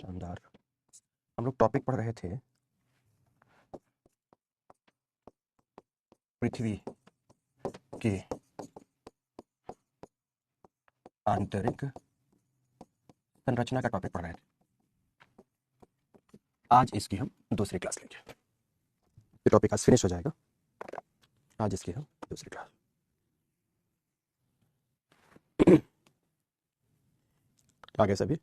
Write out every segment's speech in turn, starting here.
शानदार। हम लोग टॉपिक पढ़ रहे थे पृथ्वी के आंतरिक संरचना का टॉपिक पढ़ रहे थे। आज इसकी हम दूसरी क्लास लेंगे। ये टॉपिक आज फिनिश हो जाएगा। आज इसकी हम दूसरी क्लास। आगे सभी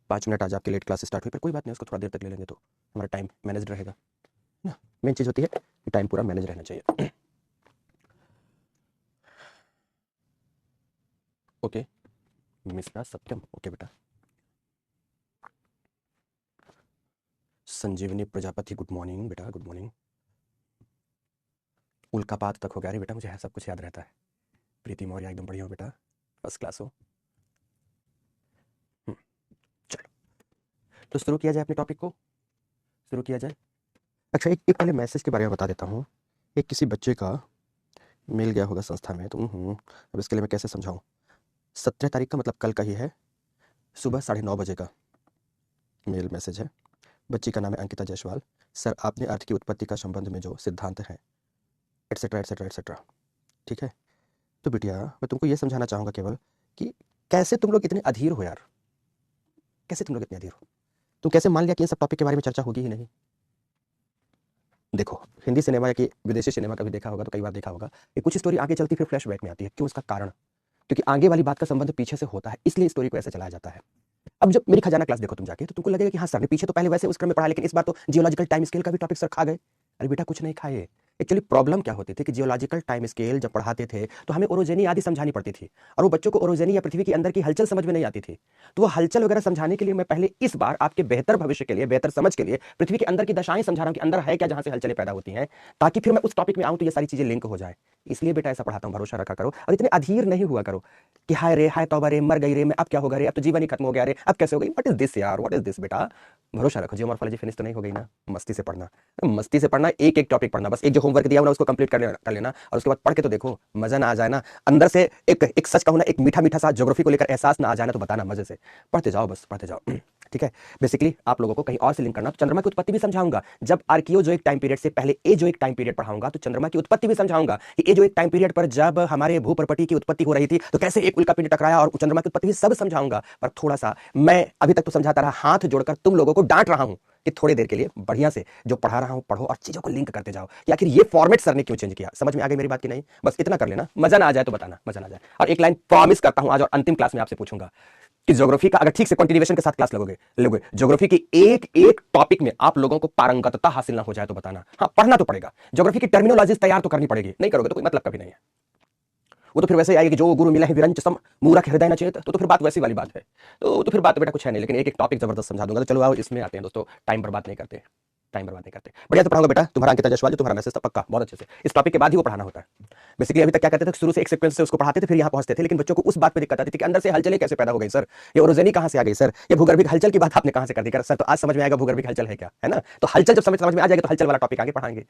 5 मिनट आज आपकी लेट क्लास स्टार्ट हुई, पर कोई बात नहीं, उसको थोड़ा देर तक ले लेंगे तो हमारा टाइम मैनेज रहेगा ना। मेन चीज़ होती है कि टाइम पूरा मैनेज रहना चाहिए। ओके मिश्रा सत्यम, ओके बेटा। संजीवनी प्रजापति, गुड मॉर्निंग बेटा, गुड मॉर्निंग। उल्कापात तक हो गया। अरे बेटा मुझे सब कुछ याद रहता है। प्रीति मौर्य एकदम बढ़िया हो बेटा, फर्स्ट क्लास हो। चलो तो शुरू किया जाए अपने टॉपिक को, शुरू किया जाए। अच्छा एक पहले मैसेज के बारे में बता देता हूँ। एक किसी बच्चे का मिल गया होगा संस्था में, तो अब इसके लिए मैं कैसे समझाऊँ। 17 तारीख का मतलब कल का ही है, सुबह 9:30 बजे का मेल मैसेज है। बच्ची का नाम है अंकिता जायसवाल। सर आपने अर्थ की उत्पत्ति का संबंध में जो सिद्धांत है एटसेट्रा एटसेट्रा एटसेट्रा, ठीक है। तो बिटिया मैं तुमको ये समझाना चाहूँगा केवल कि कैसे तुम लोग इतने अधीर हो यार, कैसे तुम लोग इतने अधीर हो। तुम कैसे मान लिया कि इन सब टॉपिक के बारे में चर्चा होगी ही नहीं। देखो हिंदी सिनेमा या कि विदेशी सिनेमा कभी देखा होगा तो कई बार देखा होगा कि कुछ स्टोरी आगे चलती फिर फ्लैशबैक में आती है। क्यों? उसका कारण क्योंकि आगे वाली बात का संबंध पीछे से होता है, इसलिए स्टोरी को ऐसे चलाया जाता है। अब जब मेरी खजाना क्लास देखो तुम जाके, तो तुमको लगेगा कि हाँ सर ने पीछे तो पहले वैसे उस क्रम में पढ़ा, लेकिन इस बार तो जियोलॉजिकल टाइम स्केल का भी टॉपिक सर खा गए। अरे बेटा कुछ नहीं खाए। एक्चुअली प्रॉब्लम क्या होती थी कि जियोलॉजिकल टाइम स्केल जब पढ़ाते थे तो हमें ओरोजेनी आदि समझानी पड़ती थी, और वो बच्चों को ओरोजेनी या पृथ्वी के अंदर की हलचल समझ में नहीं आती थी। तो वो हलचल वगैरह समझाने के लिए मैं पहले इस बार आपके बेहतर भविष्य के लिए, बेहतर समझ के लिए पृथ्वी के अंदर की दशाएं समझा रहा हूं कि अंदर है क्या जहां से हलचलें पैदा होती हैं, ताकि फिर मैं उस टॉपिक में आऊं तो ये सारी चीजें लिंक हो जाए। इसलिए बेटा ऐसा पढ़ाता हूं, भरोसा रखा करो और इतने अधीर नहीं हुआ करो कि हाय रे, हाय तौबा रे, मर गई रे मैं, अब क्या होगा रे, अब तो जीवन ही खत्म हो गया रे, अब कैसे हो गई। व्हाट इज दिस यार, व्हाट इज दिस बेटा। भरोसा रखो, जियोमॉर्फोलॉजी फिनिश तो नहीं हो गई ना। मस्ती से पढ़ना, मस्ती से पढ़ना, एक एक टॉपिक पढ़ना, बस एक जो होमवर्क दिया ना उसको कंप्लीट कर लेना और उसके बाद पढ़ के तो देखो, मजा ना आ जाए ना अंदर से, एक सच कहूं ना, एक मीठा मीठा सा ज्योग्राफी को लेकर एहसास ना आ जाए ना, तो बताना मजे से पढ़ते जाओ, बस पढ़ते जाओ। ठीक है। बेसिकली आप लोगों को कहीं और से लिंक करना, तो चंद्रमा की उत्पत्ति भी समझाऊंगा। जब आर्कियो जो एक टाइम पीरियड से पहले ए जो एक टाइम पीरियड पढ़ाऊंगा तो चंद्रमा की उत्पत्ति भी समझाऊंगा कि ए जो एक टाइम पीरियड पर जब हमारे भूप्रपटी की उत्पत्ति हो रही थी तो कैसे एक उल्का पिंड टकराया, और चंद्रमा की उत्पत्ति भी सब समझाऊंगा। पर थोड़ा सा मैं अभी तक तो समझाता रहा, हाथ जोड़कर तुम लोगों को डांट रहा हूं कि थोड़ी देर के लिए बढ़िया से जो पढ़ा रहा हूं पढ़ो और चीजों को लिंक करते जाओ कि आखिर ये फॉर्मेट सर ने क्यों चेंज किया। समझ में आ गई मेरी बात की नहीं? बस इतना कर लेना, मजा ना आ जाए तो बताना, मजा ना आ जाए। और एक लाइन प्रॉमिस करता हूं आज और अंतिम क्लास में आपसे पूछूंगा कि ज्योग्राफी का अगर ठीक से कंटिन्यूएशन के साथ क्लास लगोगे ज्योग्राफी की एक एक टॉपिक में आप लोगों को पारंगतता हासिल ना हो जाए तो बताना। हाँ पढ़ना तो पड़ेगा, ज्योग्राफी की टर्मिनोलॉजीज तैयार तो करनी पड़ेगी, नहीं करोगे तो कोई मतलब कभी नहीं है। वो तो फिर वैसे ही आएगी कि जो गुरु मिला है विरंच सम मूरख हृदय न चेत, तो फिर बात वैसी वाली बात है। तो फिर बात बेटा कुछ है नहीं, लेकिन एक एक टॉपिक जबरदस्त समझा दूंगा। तो चलो आओ इसमें आते हैं दोस्तों, टाइम बर्बाद नहीं करते, टाइम बर्बाद नहीं करते। बढ़िया से पढ़ाऊंगा बेटा, तुम्हारा अंकिता जायसवाल, जो तुम्हारा मैसेज था पक्का बहुत अच्छे से, इस टॉपिक के बाद ही वो पढ़ाना होता है। बेसिकली अभी तक क्या करते थे, शुरू से एक सीक्वेंस से उसको पढ़ाते थे फिर यहाँ पहुंचते थे, लेकिन बच्चों को उस बात पे दिक्कत आती थी कि अंदर से हलचलें कैसे पैदा हो गई सर, ये ओरोजेनी कहां से आ गई सर, ये भूगर्भिक हलचल की बात आपने कहां से कर दी सर। तो आज समझ में आएगा भूगर्भिक हलचल है क्या, है ना। तो हलचल जब समझ में आ जाएगा तो हलचल वाला टॉपिक आगे पढ़ाएंगे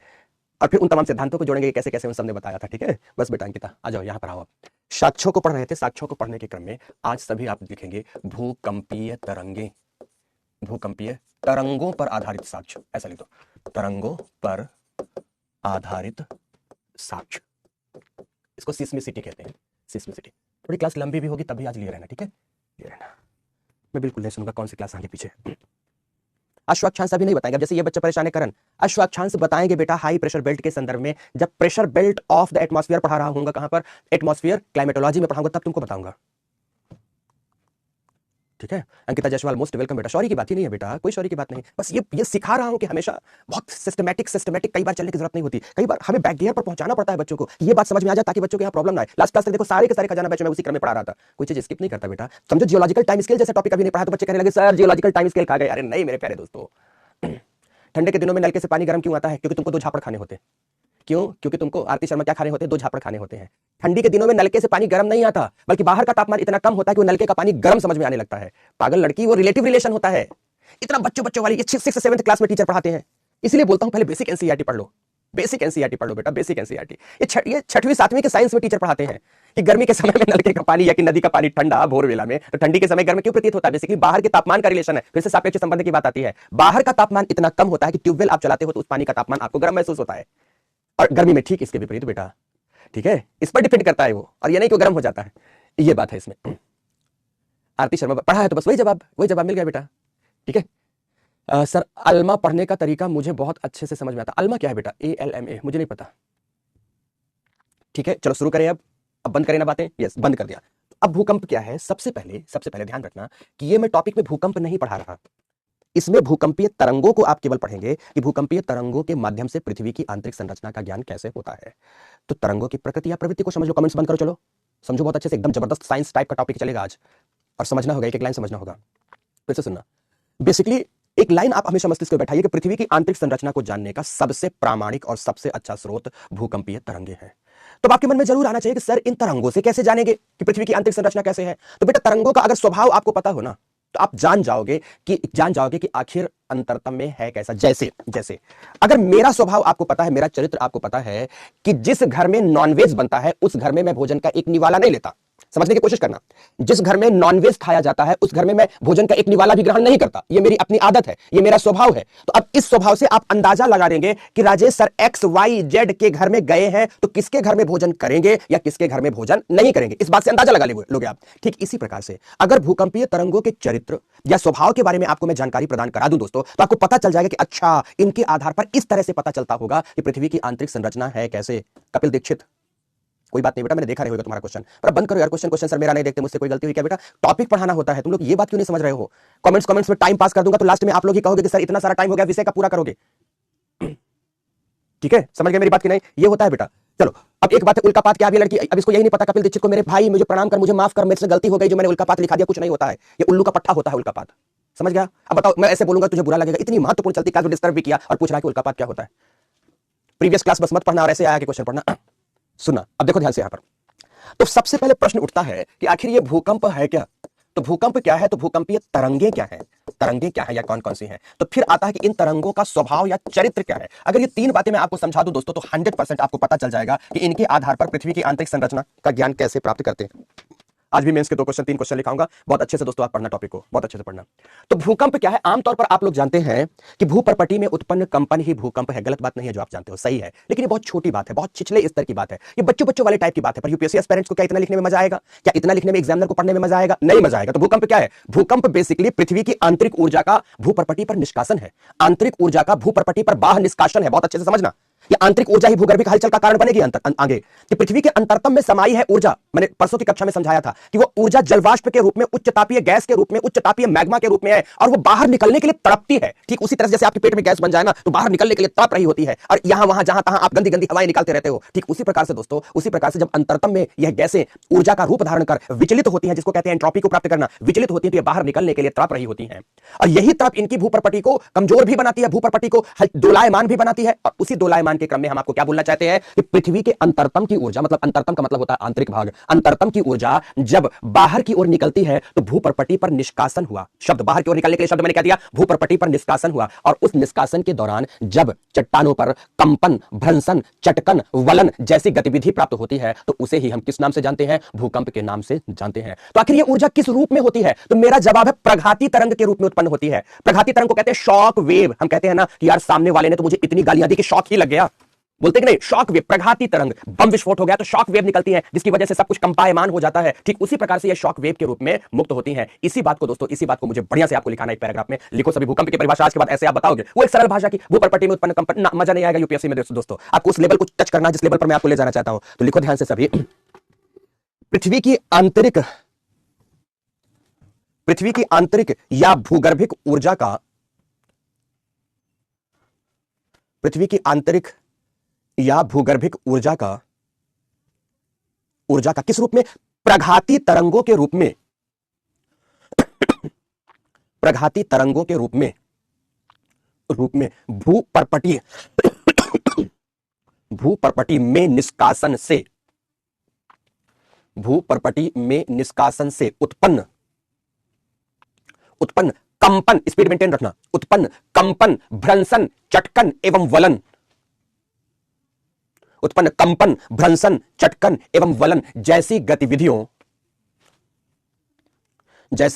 और फिर उन तमाम सिद्धांतों को जोड़ेंगे कैसे कैसे उन सब ने बताया था। ठीक है, बस बेटा अंकिता आ जाओ, यहाँ पर आओ। साक्ष्यों को पढ़ रहे थे, साक्ष्यों को पढ़ने के क्रम में आज सभी आप लिखेंगे भूकंपीय तरंगे, भूकंपीय तरंगों पर आधारित साक्ष्य, ऐसा लिख दो, तरंगों पर आधारित साक्ष्य। इसको सिस्मिसिटी कहते हैं, सिस्मिसिटी। थोड़ी क्लास लंबी भी होगी तब भी आज लिए रहना, ठीक है, लिए रहना। मैं बिल्कुल नहीं सुनूंगा कौन सी क्लास आगे पीछे। अश्वाक्षांश अभी नहीं बताएंगे, जैसे ये बच्चा परेशान है करण, अश्वाक्षांश बताएंगे बेटा हाई प्रेशर बेल्ट के संदर्भ में, जब pressure belt of the atmosphere पढ़ा रहा हूंगा, कहां पर, एटमॉस्फेयर क्लाइमेटोलॉजी में पढ़ाऊंगा, तब तुमको बताऊंगा। ठीक है। अंकिता जायसवाल मोस्ट वेलकम बेटा, सॉरी की बात ही नहीं है बेटा, कोई सॉरी की बात नहीं, बस ये सिखा रहा हूं कि हमेशा बहुत सिस्टमैटिक कई बार चलने की जरूरत नहीं होती, कई बार हमें बैक गियर पर पहुंचाना पड़ता है बच्चों को, ये बात समझ में आ जाए ताकि बच्चों को यहाँ प्रॉब्लम ना आए। लास्ट क्लास तक देखो सारे के सारे खजाना बैच में उसी क्रम में पढ़ा रहा था, कोई चीज स्किप नहीं करता बेटा। समझो जियोलॉजिकल टाइम स्केल जैसा टॉपिक अभी नहीं पढ़ा तो बच्चे कहने लगे सर जियोलॉजिकल टाइम स्केल खा गए। अरे नहीं मेरे प्यारे दोस्तों, ठंडे के दिनों में नलके से पानी गर्म क्यों आता है? क्योंकि तुमको 2 झापड़ खाने होते हैं। क्यों? क्योंकि तुमको आरती शर्मा क्या खाने होते हैं? 2 झापड़ खाने होते हैं। ठंडी के दिनों में नलके से पानी गर्म नहीं आता, बल्कि बाहर का तापमान इतना कम होता है कि वो नलके का पानी गर्म समझ में आने लगता है। पागल लड़की, वो रिलेटिव रिलेशन होता है। इतना बच्चों वाली ये 6th 7th क्लास में टीचर पढ़ाते हैं, इसलिए बोलता हूं पहले बेसिक एनसीईआरटी पढ़ लो। बेसिक एनसीईआरटी पढ़ लो बेटा, बेसिक एनसीईआरटी। ये छठवीं सातवीं के साइंस में टीचर पढ़ाते हैं कि गर्मी के समय में नलके का पानी या कि नदी का पानी ठंडा बोरवेला में, तो ठंडी के समय गर्म क्यों प्रतीत होता है? बेसिकली बाहर के तापमान का रिलेशन है, फिर से सापेक्ष संबंध की बात आती है। बाहर का तापमान इतना कम होता है कि ट्यूबवेल आप चलाते हो तो उस पानी का तापमान आपको गर्म महसूस होता है, और गर्मी में ठीक इसके विपरीत बेटा, ठीक है, इस पर डिपेंड करता है वो, और ये नहीं कि गर्म हो जाता है, ये बात है इसमें। आरती शर्मा पढ़ा है तो बस वही जवाब मिल गया बेटा, ठीक है। सर अल्मा पढ़ने का तरीका मुझे बहुत अच्छे से समझ में आता। अल्मा क्या है बेटा? ALMA, मुझे नहीं पता, ठीक है। चलो शुरू करें अब बंद करें ना बातें, यस बंद कर दिया। अब भूकंप क्या है? सबसे पहले ध्यान रखना कि ये मैं टॉपिक में भूकंप नहीं पढ़ा रहा, इसमें भूकंपीय तरंगों को आप केवल पढ़ेंगे कि भूकंपीय तरंगों के माध्यम से पृथ्वी की आंतरिक संरचना का ज्ञान कैसे होता है। तो तरंगों की प्रकृति या प्रवृत्ति को समझ लो, कमेंट्स बंद करो, चलो समझो बहुत अच्छे से, एकदम जबरदस्त साइंस टाइप का टॉपिक चलेगा आज, और समझना होगा, एक लाइन समझना होगा, फिर से सुनना। बेसिकली एक लाइन आप हमेशा मस्तिष्क में बैठाइए कि पृथ्वी की आंतरिक संरचना को जानने का सबसे प्रामाणिक और सबसे अच्छा स्रोत भूकंपीय तरंगे हैं। तो आपके मन में जरूर आना चाहिए कि सर इन तरंगों से कैसे जानेंगे कि पृथ्वी की आंतरिक संरचना कैसे है? तो बेटा तरंगों का अगर स्वभाव आपको पता हो ना, तो आप जान जाओगे कि आखिर अंतरतम में है कैसा। जैसे अगर मेरा स्वभाव आपको पता है, मेरा चरित्र आपको पता है कि जिस घर में नॉनवेज बनता है उस घर में मैं भोजन का एक निवाला नहीं लेता, समझने की कोशिश करना। जिस घर में नॉनवेज खाया जाता है उस घर में मैं भोजन का एक निवाला भी ग्रहण नहीं करता, ये मेरी अपनी आदत है, ये मेरा स्वभाव है। तो अब इस स्वभाव से आप अंदाजा लगा देंगे कि राजेश सर XYZ के घर में गए हैं तो किसके घर में भोजन करेंगे या किसके घर में भोजन नहीं करेंगे, इस बात से अंदाजा लगा लोगे आप। ठीक इसी प्रकार से अगर भूकंपीय तरंगों के चरित्र या स्वभाव के बारे में आपको मैं जानकारी प्रदान करा दूं दोस्तों, तो आपको पता चल जाएगा कि अच्छा इनके आधार पर इस तरह से पता चलता होगा कि पृथ्वी की आंतरिक संरचना है कैसे। कपिल दीक्षित, कोई बात नहीं बेटा, मैंने देखा रहेगा तुम्हारा क्वेश्चन, पर बंद करो यार क्वेश्चन सर मेरा नहीं देखते, मुझसे कोई गलती हुई क्या बेटा? टॉपिक पढ़ाना होता है, तुम लोग ये बात क्यों नहीं समझ रहे हो? कमेंट्स में टाइम पास कर दूंगा तो लास्ट में आप लोग ही कहोगे कि सर इतना सारा टाइम हो गया, विषय का पूरा करोगे। ठीक है, समझ गए मेरी बात की नहीं? ये होता है बेटा। चलो अब एक बात है, उल्कापात क्या? अभी लड़की अब इसको यही नहीं पता, कपिल दीक्षित को मेरे भाई मुझे प्रणाम कर, मुझे माफ कर, मेरे से गलती हो गई जो मैंने उल्कापात लिखा दिया। कुछ नहीं होता है, ये उल्लू का पट्टा होता है उल्कापात, समझ गया? अब बताओ मैं ऐसे बोलूंगा तुझे बुरा लगेगा? इतनी महत्वपूर्ण चलती क्लास में डिस्टर्ब भी किया और पूछ रहा है कि उल्कापात क्या होता है। प्रीवियस क्लास बस मत पढ़ना और ऐसे आया कि क्वेश्चन पढ़ना। सुनना अब देखो ध्यान से, यहां पर तो सबसे पहले प्रश्न उठता है कि आखिर ये भूकंप है क्या? तो भूकंप क्या है? तो भूकंपीय तरंगे क्या है? तरंगे क्या है या कौन कौन सी हैं? तो फिर आता है कि इन तरंगों का स्वभाव या चरित्र क्या है। अगर ये तीन बातें मैं आपको समझा दूं दोस्तों, तो 100% आपको पता चल जाएगा कि इनके आधार पर पृथ्वी की आंतरिक संरचना का ज्ञान कैसे प्राप्त करते हैं। आज भी मैं इसके 2 क्वेश्चन 3 क्वेश्चन लिखाऊंगा, बहुत अच्छे से दोस्तों आप पढ़ना, टॉपिक को बहुत अच्छे से पढ़ना। तो भूकंप क्या है? आमतौर पर आप लोग जानते हैं कि भूपर्पटी में उत्पन्न कंपन ही भूकंप है। गलत बात नहीं है जो आप जानते हो, सही है, लेकिन ये बहुत छोटी बात है, बहुत छिछले स्तर की बात है, ये बच्चों वाले टाइप की बात है। पर यूपीएससी एस्पिरेंट्स को क्या इतना लिखने में मजा आएगा? क्या इतना लिखने में एग्जामिनर को पढ़ने में मजा आएगा? नहीं मजा आएगा। तो भूकंप क्या है? भूकंप बेसिकली पृथ्वी की आंतरिक ऊर्जा का भूपर्पटी पर निष्कासन है। आंतरिक ऊर्जा का भूपर्पटी पर बाहर निष्कासन है, बहुत अच्छे से समझना। ये आंतरिक ऊर्जा ही भूगर्भिक हलचल का कारण बनेगी आगे। कि पृथ्वी के अंतरतम में समाई है ऊर्जा, मैंने परसों की कक्षा में समझाया था कि वो ऊर्जा जलवाष्प के रूप में, उच्च तापीय गैस के रूप में, उच्च तापीय मैग्मा के रूप में है, और वो बाहर निकलने के लिए तड़पती है। ठीक उसी तरह जैसे आपके पेट में गैस बन जाए ना, तो बाहर निकलने के लिए तड़प रही होती है, और यहां वहां जहां तहां आप गंदी गंदी हवाएं निकालते रहते हो। ठीक उसी प्रकार से दोस्तों, उसी प्रकार से जब अंतरतम में यह गैसें ऊर्जा का रूप धारण कर विचलित होती हैं, जिसको कहते हैं एंट्रोपी को प्राप्त करना, विचलित होती है, तो ये बाहर निकलने के लिए तड़प रही होती हैं। और यही तड़प इनकी भूपर्पटी को कमजोर भी बनाती है, भूपर्पटी को दोलायमान भी बनाती है। और उसी दोलायमान के क्रम में हम आपको क्या बोलना चाहते हैं कि पृथ्वी के अंतरतम की ऊर्जा, मतलब अंतरतम का मतलब होता है आंतरिक भाग, अंतरतम की ऊर्जा जब बाहर की ओर निकलती है तो भूपर्पटी पर निष्कासन हुआ। शब्द बाहर की ओर निकलने के लिए शब्द मैंने क्या दिया? भूपर्पटी पर निष्कासन हुआ। और उस निष्कासन के दौरान जब चट्टानों पर कंपन, भ्रंशन, चटकन, वलन जैसी गतिविधि प्राप्त होती है, तो उसे ही हम किस नाम से जानते हैं? भूकंप के नाम से जानते हैं। तो आखिर यह ऊर्जा किस रूप में होती है? तो मेरा जवाब है प्रघाती तरंग के रूप में उत्पन्न होती है। प्रघाती तरंग को कहते हैं शॉक वेव। हम कहते हैं ना कि यार सामने वाले ने तो मुझे इतनी गालियां दी कि शॉक ही लग गया, बोलते कि नहीं? शॉक वेव, प्रघाती तरंग, बम विस्फोट हो गया तो शॉक वेव निकलती है, जिसकी वजह से सब कुछ कंपायमान हो जाता है। ठीक उसी प्रकार से ये शॉक वेव के रूप में मुक्त होती हैं। इसी बात को दोस्तों, इसी बात को मुझे बढ़िया से आपको लिखाना है एक पैराग्राफ में। लिखो सभी भूकंप की परिभाषा आज के बाद ऐसे आप बताओगे, वो एक सरल भाषा की, भूपर्पटी में उत्पन्न कंपन। मजा नहीं आएगा यूपीएससी में दोस्तों, आपको उस लेवल को टच करना जिस लेवल पर मैं आपको ले जाना चाहता हूं। तो लिखो ध्यान से सभी, पृथ्वी की आंतरिक या भूगर्भिक ऊर्जा का, पृथ्वी की आंतरिक या भूगर्भिक ऊर्जा का किस रूप में? प्रघाती तरंगों के रूप में, प्रघाती तरंगों के रूप में भूपर्पटी में निष्कासन से उत्पन्न कंपन, स्पीड मेंटेन रखना, उत्पन्न कंपन, भ्रंशन, चटकन एवं वलन, उत्पन्न कंपन, भ्रंशन, चटकन एवं वलन जैसी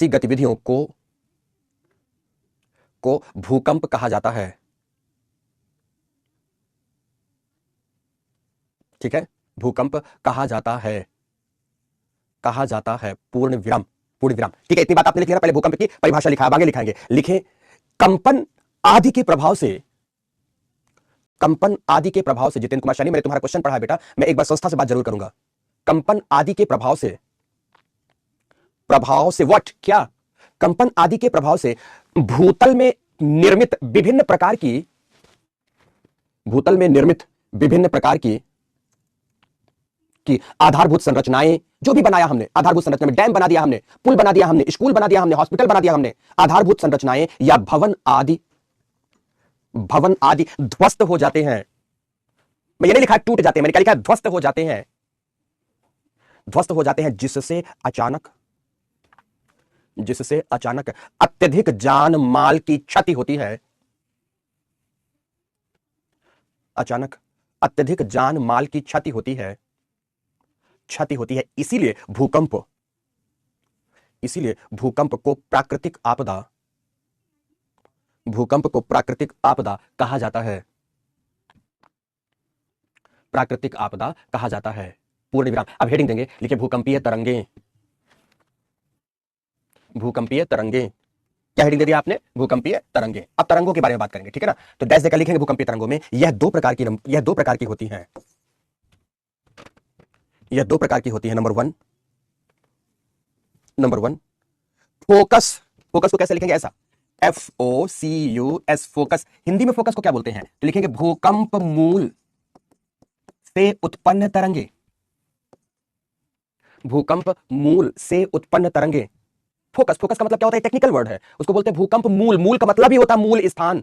गतिविधियों को भूकंप कहा जाता है। ठीक है, भूकंप कहा जाता है पूर्ण विराम। ठीक है, इतनी बात आपने लिख लिया। पहले भूकंप की परिभाषा लिखा, आगे लिखाएंगे। लिखे कंपन आदि के प्रभाव से जितेंद्र कुमार शानी, मैंने तुम्हारा क्वेश्चन पढ़ा है बेटा, मैं एक बार संस्था से बात जरूर करूंगा। कंपन आदि के प्रभाव से व्हाट, क्या? कंपन आदि के प्रभाव से भूतल में निर्मित विभिन्न प्रकार की आधारभूत संरचनाएं, जो भी बनाया हमने, आधारभूत संरचना में डैम बना दिया हमने, पुल बना दिया हमने, स्कूल बना दिया हमने, हॉस्पिटल बना दिया हमने, आधारभूत संरचनाएं या भवन आदि ध्वस्त हो जाते हैं। मैं ये नहीं लिखा टूट जाते हैं, मैंने क्या लिखा है? ध्वस्त हो जाते हैं, जिससे अचानक अत्यधिक जान माल की क्षति होती है। अचानक अत्यधिक जान माल की क्षति होती है। इसीलिए भूकंप को प्राकृतिक आपदा कहा जाता है। पूर्ण विराम। अब हेडिंग देंगे, लिखिए भूकंपीय तरंगे। क्या हेडिंग दे दिया आपने? भूकंपीय तरंगे। अब तरंगों के बारे में बात करेंगे, ठीक है ना? तो डैश देकर लिखेंगे भूकंपीय तरंगों में यह दो प्रकार की होती हैं। नंबर वन फोकस को कैसे लिखेंगे? ऐसा FOCUS, फोकस। हिंदी में फोकस को क्या बोलते हैं? तो लिखेंगे भूकंप मूल से उत्पन्न तरंगे। फोकस का मतलब क्या होता है? टेक्निकल वर्ड है, उसको बोलते हैं भूकंप मूल। मूल का मतलब ही होता है मूल स्थान।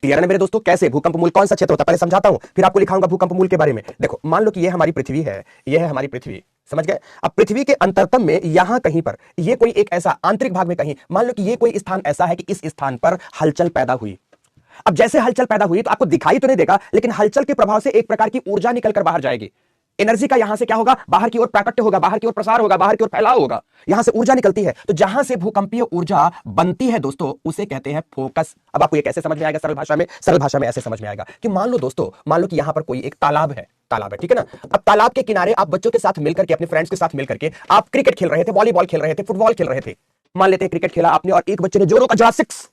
क्लियर है मेरे दोस्तों? कैसे भूकंप मूल कौन सा क्षेत्र होता है, पहले समझाता हूं, फिर आपको लिखाऊंगा भूकंप मूल के बारे में। देखो, मान लो कि ये हमारी पृथ्वी है, ये है हमारी पृथ्वी, समझ गए? अब पृथ्वी के अंतरतम में यहां कहीं पर ये कोई एक ऐसा आंतरिक भाग में कहीं, मान लो कि ये कोई स्थान ऐसा है कि इस स्थान पर हलचल पैदा हुई। अब जैसे हलचल पैदा हुई तो आपको दिखाई तो नहीं देगा, लेकिन हलचल के प्रभाव से एक प्रकार की ऊर्जा निकलकर बाहर जाएगी। एनर्जी का यहां से क्या होगा? बाहर की ओर प्राकट्य होगा, बाहर की ओर प्रसार होगा, बाहर की ओर फैलाव होगा, यहां से ऊर्जा निकलती है। तो जहां से भूकंपीय ऊर्जा बनती है दोस्तों, उसे कहते हैं फोकस। अब आपको ये कैसे समझ में आएगा? सरल भाषा में ऐसे समझ में आएगा कि मान लो कि यहां पर कोई एक तालाब है, ठीक है ना? अब तालाब के किनारे आप बच्चों के साथ मिलकर के, अपने फ्रेंड्स के साथ मिलकर के आप क्रिकेट खेल रहे थे, वॉलीबॉल खेल रहे थे, फुटबॉल खेल रहे थे। मान लेते हैं क्रिकेट खेला आपने और एक बच्चे ने जोरों का जड़ा सिक्स,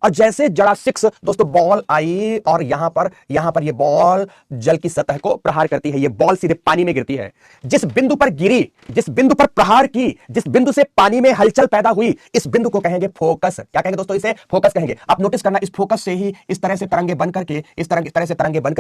और जैसे जड़ा सिक्स दोस्तों बॉल आई और यहां पर ये बॉल जल की सतह को प्रहार करती है। ये बॉल सीधे पानी में गिरती है। जिस बिंदु पर गिरी, जिस बिंदु पर प्रहार की, जिस बिंदु से पानी में हलचल पैदा हुई, इस बिंदु को कहेंगे फोकस। क्या कहेंगे दोस्तों? इसे फोकस कहेंगे। आप नोटिस करना, इस फोकस से ही इस तरह से तरंगे बनकर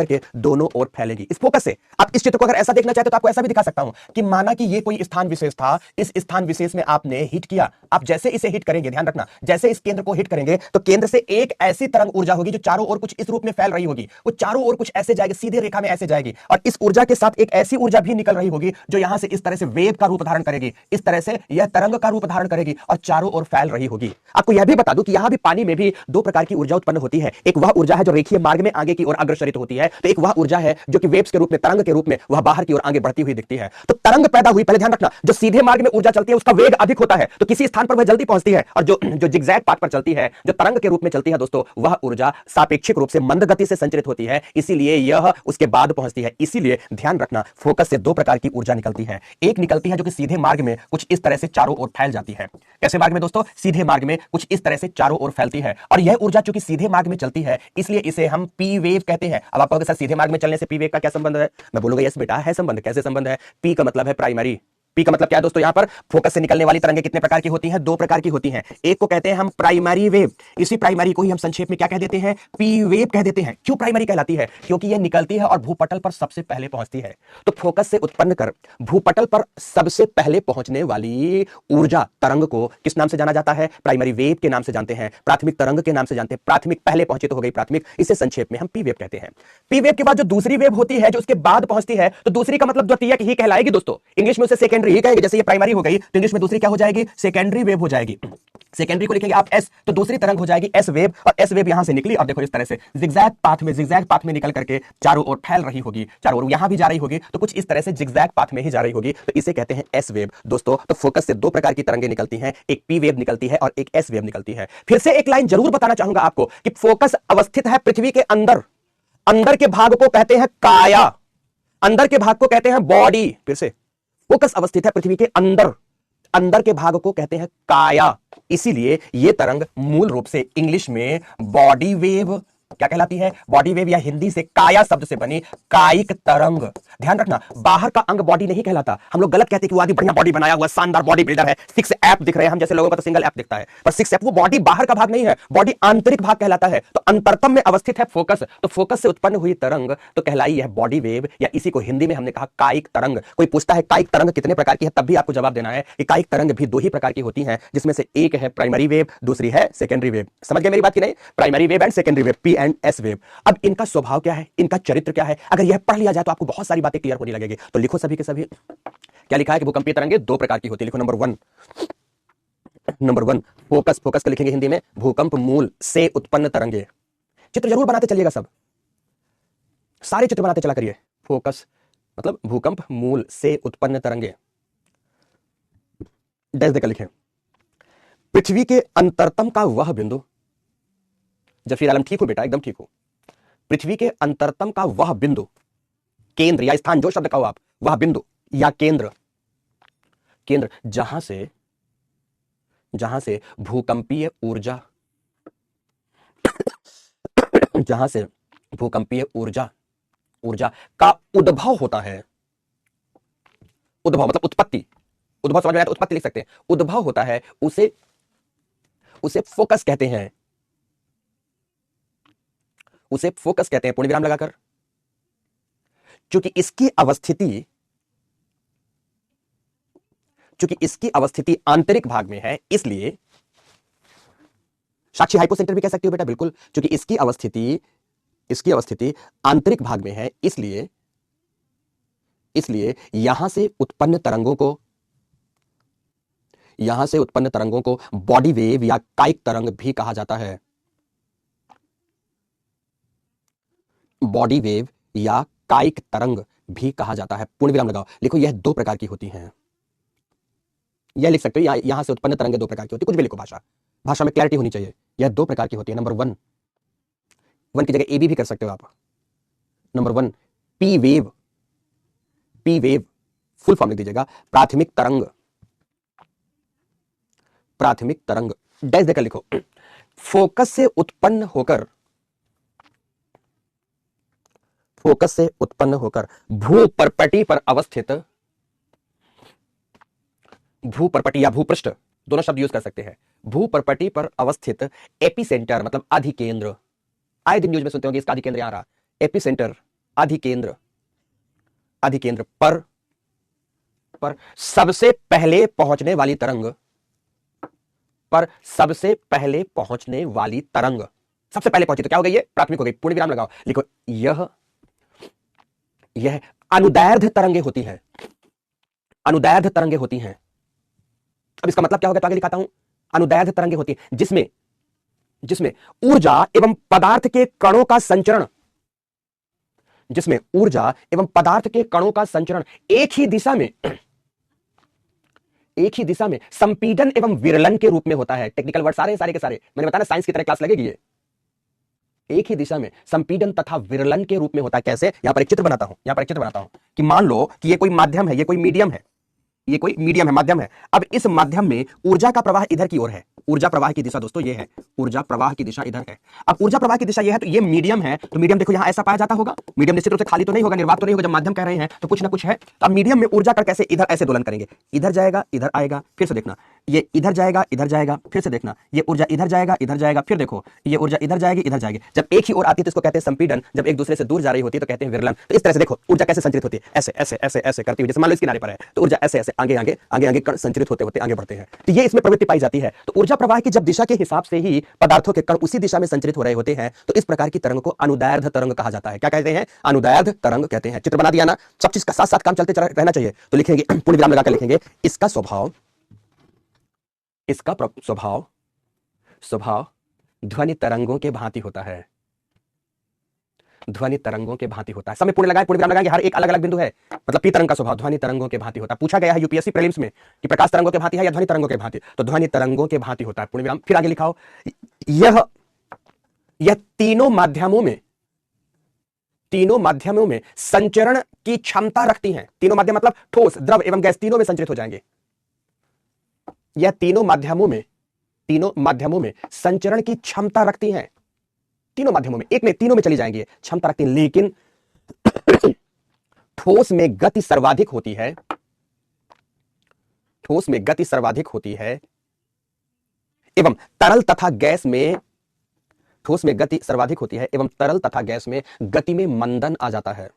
के दोनों ओर फैलेगी। इस फोकस से आप इस चित्र को अगर ऐसा देखना चाहते तो आपको ऐसा भी दिखा सकता हूं कि माना कि ये कोई स्थान विशेष था, इस स्थान विशेष में आपने हिट किया। आप जैसे इसे हिट करेंगे, ध्यान रखना, जैसे इस केंद्र को हिट करेंगे तो केंद्र से एक ऐसी तरंग ऊर्जा होगी जो चारों ओर कुछ इस रूप में फैल रही होगी। वो चारों ओर कुछ ऐसे जाएगी, सीधे रेखा में ऐसे जाएगी, और इस ऊर्जा के साथ एक ऐसी ऊर्जा भी निकल रही होगी जो यहां से इस तरह से वेव का रूप धारण करेगी, इस तरह से यह तरंग का रूप धारण करेगी और चारों ओर फैल रही होगी। आपको यह भी बता दूं कि यहां भी पानी में भी दो प्रकार की ऊर्जा उत्पन्न होती है। एक वह ऊर्जा है जो रेखीय मार्ग में आगे की ओर अग्रसरित होती है, तो एक वह ऊर्जा है जो कि वेव्स के रूप में, तरंग के रूप में वह बाहर की ओर आगे बढ़ती हुई दिखती है। तो तरंग पैदा हुई, पहले ध्यान रखना, जो सीधे मार्ग में ऊर्जा चलती है उसका वेग अधिक होता है, तो किसी स्थान पर वह जल्दी पहुंचती है, और जो जिगजैग पाथ पर चलती है, जो तरंग के रूप में चलती है दोस्तों, वह ऊर्जा सापेक्षिक रूप से मंद गति से संचरित होती है, इसीलिए यह उसके बाद पहुंचती है। इसीलिए ध्यान रखना, फोकस से दो प्रकार की ऊर्जा निकलती है। एक निकलती है जो कि सीधे मार्ग में कुछ इस तरह से चारों ओर फैल जाती है। कैसे मार्ग में दोस्तों? सीधे मार्ग में कुछ इस तरह से चारों ओर फैलती है, और यह ऊर्जा चूंकि सीधे मार्ग में चलती है इसलिए इसे हम पी वेव कहते हैं। अब आप कहोगे सर सीधे मार्ग में चलने से पी वेव का क्या संबंध है? मैं बोलूंगा यस बेटा है संबंध। कैसे संबंध है? पी का मतलब है प्राइमरी। पी का मतलब क्या है दोस्तों? यहां पर फोकस से निकलने वाली तरंगें कितने प्रकार की होती हैं? दो प्रकार की होती हैं। एक को कहते हैं हम प्राइमरी वेव, इसी प्राइमरी को ही हम संक्षेप में क्या कह देते हैं? पी वेव कह देते हैं। क्यों प्राइमरी कहलाती है? क्योंकि यह निकलती है और भूपटल पर सबसे पहले पहुंचती है। तो फोकस से उत्पन्न कर भूपटल पर सबसे पहले पहुंचने वाली ऊर्जा तरंग को किस नाम से जाना जाता है? प्राइमरी वेव के नाम से जानते हैं, प्राथमिक तरंग के नाम से जानते हैं। प्राथमिक पहले पहुंचे तो हो गई प्राथमिक, इसे संक्षेप में हम पी वेव कहते हैं। पी वेव के बाद जो दूसरी वेव होती है जो उसके बाद पहुंचती है, तो दूसरी का मतलब द्वितीयक ही कहलाएगी दोस्तों। इंग्लिश में उसे सेकेंडरी ही कहेंगे। जैसे ये प्राइमरी हो गई तो इंग्लिश में दूसरी क्या हो जाएगी? सेकेंडरी वेव हो जाएगी। सेकेंडरी को लिखेंगे आप एस, तो दूसरी तरंग हो जाएगी एस वेव, और एस वेव यहां से निकली और देखो इस तरह से जिगजैग पाथ में निकल करके चारों ओर फैल रही होगी, चारों ओर यहां भी जा रही होगी, तो कुछ इस तरह से जिगजैग पाथ में ही जा रही होगी, तो इसे कहते हैं एस वेव। दोस्तों तो फोकस से दो प्रकार की तरंगें निकलती हैं, एक पी वेव निकलती है और एक एस वेव निकलती है। फिर से एक लाइन जरूर बताना चाहूंगा आपको कि फोकस अवस्थित है पृथ्वी के अंदर, अंदर के भाग को कहते हैं काया, अंदर के भाग को कहते हैं बॉडी। फिर से फोकस अवस्थित है पृथ्वी के अंदर, अंदर के भाग को कहते हैं काया, इसीलिए यह तरंग मूल रूप से इंग्लिश में बॉडी वेव क्या कहलाती है, बॉडी वेव, या हिंदी से काया शब्द से बनी कायिक तरंग। ध्यान रखना, बाहर का अंग बॉडी नहीं कहलाता। हम लोग गलत कहते हैं कि वो आदमी बढ़िया बॉडी बनाया हुआ शानदार बॉडी बिल्डर है, 6 ऐप दिख रहे हैं, हम जैसे लोगों को तो सिंगल ऐप दिखता है, पर 6 ऐप वो बॉडी बाहर का भाग नहीं है, बॉडी आंतरिक भाग कहलाता है। तो अंतरतम में अवस्थित है फोकस, तो फोकस से उत्पन्न हुई तरंग तो कहलाई है बॉडी वेव, या इसी को हिंदी में हमने कहा कायिक तरंग। कोई पूछता है कायिक तरंग कितने प्रकार की है, तब भी आपको जवाब देना है कि कायिक तरंग भी 2 ही प्रकार की होती है, जिसमें से एक है प्राइमरी वेव, दूसरी है सेकेंडरी वेव। समझ गए मेरी बात की नहीं? Primary wave and secondary wave, P and S wave. अब इनका स्वभाव क्या है, इनका चरित्र क्या है, अगर यह पढ़ लिया जाए तो आपको बहुत सारी बातें क्लियर होने लगेगी। तो लिखो सभी के सभी, क्या लिखा है कि भूकंपीय तरंगे 2 प्रकार की होती है। लिखो नंबर वन फोकस, फोकस को लिखेंगे हिंदी में भूकंप मूल से उत्पन्न तरंगे। चित्र जरूर बनाते चलिएगा, सब सारे चित्र बनाते चला करिए। फोकस मतलब भूकंप मूल से उत्पन्न तरंगे, डैश देकर लिखें पृथ्वी के अंतरतम का वह बिंदु, जफीर आलम ठीक हो बेटा, एकदम ठीक हो। पृथ्वी के अंतरतम का वह बिंदु, केंद्र या स्थान, जो शब्द कहो आप, वह बिंदु या केंद्र, केंद्र जहां से भूकंपीय ऊर्जा जहां से भूकंपीय ऊर्जा का उद्भव होता है। उद्भव मतलब उत्पत्ति, उद्भव समझ में आया तो उत्पत्ति लिख सकते हैं। उद्भव होता है, उसे फोकस कहते हैं, उसे फोकस कहते हैं, पूर्ण विराम लगाकर। चूंकि इसकी अवस्थिति आंतरिक भाग में है, इसलिए साक्षी हाइपोसेंटर भी कह सकती हो बेटा, बिल्कुल। चूंकि इसकी अवस्थिति आंतरिक भाग में है, इसलिए यहां से उत्पन्न तरंगों को बॉडी वेव या कायिक तरंग भी कहा जाता है। बॉडी वेव या कायिक तरंग भी कहा जाता है। पूर्ण विराम लगाओ। लिखो यह 2 प्रकार की होती हैं। यह लिख सकते हो, यहां से उत्पन्न तरंगें 2 प्रकार की होती है, कुछ भी लिखो, भाषा में क्लैरिटी होनी चाहिए। यह 2 प्रकार की होती है। नंबर 1 की जगह ए भी कर सकते हो आप। Number 1 P wave full form लिख दीजिएगा, प्राथमिक तरंग, डैश देकर लिखो। फोकस से उत्पन्न होकर भूपर्पटी पर अवस्थित, भूपर्पटी या भूपृष्ठ दोनों शब्द यूज कर सकते हैं। भूपर्पटी पर अवस्थित एपिसेंटर मतलब अधिकेंद्र, आए दिन न्यूज में सुनते होंगे इसका अधिकेंद्र यहां रहा, एपिसेंटर अधिकेंद्र पर सबसे पहले पहुंचने वाली तरंग, सबसे पहले पहुंची तो क्या हो गई? ये प्राथमिक हो गई। पूर्ण विराम लगाओ। लिखो यह अनुदैर्ध्य तरंगे होती हैं। अब इसका मतलब क्या होगा तो आगे दिखाता हूं। अनुदैर्ध्य तरंगे होती हैं जिसमें ऊर्जा एवं पदार्थ के कणों का संचरण एक ही दिशा में संपीडन एवं विरलन के रूप में होता है। टेक्निकल वर्ड सारे के सारे मैंने बताया, साइंस की तरह क्लास लगेगी ये। एक ही दिशा में संपीडन तथा विरलन के रूप में होता है। कैसे? यहां पर एक चित्र बनाता हूं कि मान लो कि ये कोई माध्यम है, ये कोई मीडियम है, माध्यम है। अब इस माध्यम में ऊर्जा का प्रवाह इधर की ओर है। ऊर्जा प्रवाह की दिशा दोस्तों ये है, ऊर्जा प्रवाह की दिशा इधर है। अब ऊर्जा प्रवाह की दिशा ये है, तो ये मीडियम है, तो मीडियम देखो यहां ऐसा पाया जाता होगा। मीडियम निश्चित रूप से खाली तो नहीं होगा, निर्वात तो नहीं होगा, जब माध्यम कह रहे हैं तो कुछ ना कुछ है। तो अब मीडियम में ऊर्जा का कैसे इधर ऐसे दोलन करेंगे, इधर जाएगा, इधर आएगा, फिर से देखना, ये इधर जाएगा, फिर से देखना, ये ऊर्जा इधर जाएगा, फिर देखो ये ऊर्जा इधर जाएगी। जब एक ही ओर आती है तो इसको कहते हैं संपीडन, जब एक दूसरे से दूर जा रही होती है तो कहते हैं विरलन। तो इस तरह से देखो ऊर्जा कैसे संचरित होती है, ऐसे करती हुई, जैसे मान लो इस किनारे पर है तो ऊर्जा ऐसे आगे कण संचरित होते आगे बढ़ते हैं। तो ये इसमें प्रवृत्ति पाई जाती है। तो ऊर्जा प्रवाह की जब दिशा के हिसाब से ही पदार्थों के कण उसी दिशा में संचरित हो रहे होते हैं, तो इस प्रकार की तरंग को अनुदैर्ध्य तरंग कहा जाता है। क्या कहते हैं? अनुदैर्ध्य तरंग कहते हैं। चित्र बना दिया ना, सब चीज का साथ साथ काम चलते रहना चाहिए। तो लिखेंगे, पूर्ण विराम लगाकर लिखेंगे, इसका स्वभाव स्वभाव ध्वनि तरंगों के भांति होता है। ध्वनि तरंगों के भांति होता है। समय पूर्ण लगाए, पूर्ण विराम लगाएंगे, हर एक अलग अलग बिंदु है। मतलब पी तरंग का स्वभाव ध्वनि तरंगों के भांति होता है। पूछा गया है यूपीएससी प्रीलिम्स में कि प्रकाश तरंगों के भांति है या ध्वनि तरंगों के भांति, तो ध्वनि तरंगों के भांति होता है। पूर्ण विराम। फिर आगे लिखा हो, यह तीनों माध्यमों में संचरण की क्षमता रखती हैं। तीनों माध्यम मतलब ठोस, द्रव एवं गैस, तीनों में संचरित हो जाएंगे। यह तीनों माध्यमों में संचरण की क्षमता रखती हैं। तीनों माध्यमों में, एक में, तीनों में चली जाएंगी, क्षमता रखती हैं। लेकिन ठोस में गति सर्वाधिक होती है। ठोस में गति सर्वाधिक होती है एवं तरल तथा गैस में, ठोस में गति सर्वाधिक होती है एवं तरल तथा गैस में गति में मंदन आ जाता है।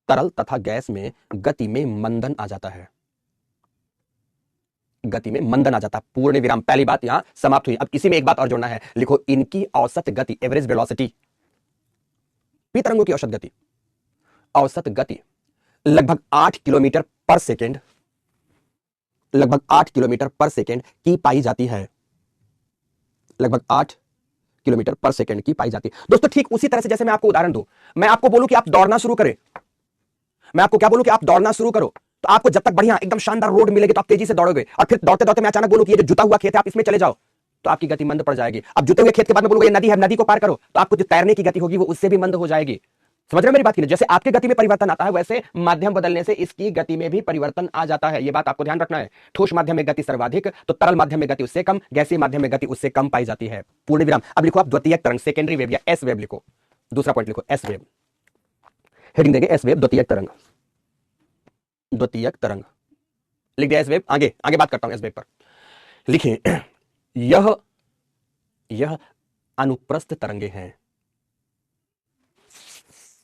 तरल तथा गैस में गति में मंदन आ जाता है। गति में मंदन आ जाता है। पूर्ण विराम। पहली बात यहां समाप्त हुई। अब इसी में एक बात और जोड़ना है, लिखो इनकी औसत गति, एवरेज वेलोसिटी, पी तरंगों की औसत गति लगभग 8 किलोमीटर पर सेकेंड, लगभग 8 किलोमीटर पर सेकेंड की पाई जाती है। लगभग 8 किलोमीटर पर सेकेंड की पाई जाती है। दोस्तों ठीक उसी तरह से जैसे मैं आपको उदाहरण दूं, मैं आपको बोलूं कि आप दौड़ना शुरू करें, मैं आपको क्या बोलूं कि आप दौड़ना शुरू करो, तो आपको जब तक बढ़िया एकदम शानदार रोड मिलेगी तो आप तेजी से दौड़ोगे, और फिर दौड़ते दौड़ते मैं अचानक बोलूं कि ये जो जुता हुआ खेत है आप इसमें चले जाओ, तो आपकी गति मंद पड़ जाएगी। अब जुते हुए खेत के बाद में बोलूंगा ये नदी है, नदी को पार करो, तो आपको जो तैरने की गति होगी वो उससे भी मंद हो जाएगी। समझ रहे मेरी बात की नहीं? जैसे आपकी गति में परिवर्तन आता है वैसे माध्यम बदलने से इसकी गति में भी परिवर्तन आ जाता है। ये बात आपको ध्यान रखना है। ठोस माध्यम में गति सर्वाधिक, तो तरल माध्यम में गति उससे कम, गैसीय माध्यम में गति उससे कम पाई जाती है। पूर्ण विराम। अब लिखो आप द्वितीयक तरंग, सेकेंडरी वेव या एस वेव लिखो। दूसरा पॉइंट लिखो एस वेव, हेडिंग देंगे एस वेव, द्वितीयक तरंग। द्वितीयक तरंग लिख दिया एस वेव। आगे आगे बात करता हूं एस वेव पर। लिखिए यह अनुप्रस्थ तरंगे हैं।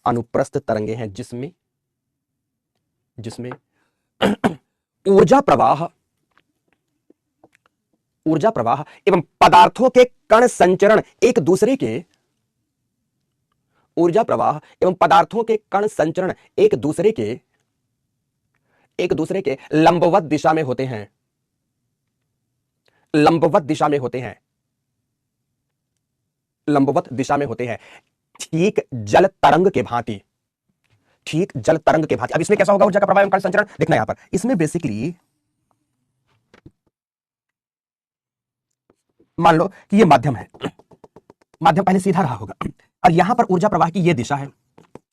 अनुप्रस्थ तरंगे हैं जिसमें ऊर्जा प्रवाह एवं पदार्थों के कण संचरण एक दूसरे के, ऊर्जा प्रवाह एवं पदार्थों के कण संचरण एक दूसरे के लंबवत दिशा में होते हैं। लंबवत दिशा में होते हैं। लंबवत दिशा में होते हैं, ठीक जल तरंग के भांति। ठीक जल तरंग के भांति। अब इसमें कैसा होगा ऊर्जा का प्रवाह एवं कण संचरण? देखना यहां पर, इसमें बेसिकली मान लो कि ये माध्यम है, माध्यम पहले सीधा रहा होगा, और यहां पर ऊर्जा प्रवाह की ये दिशा है,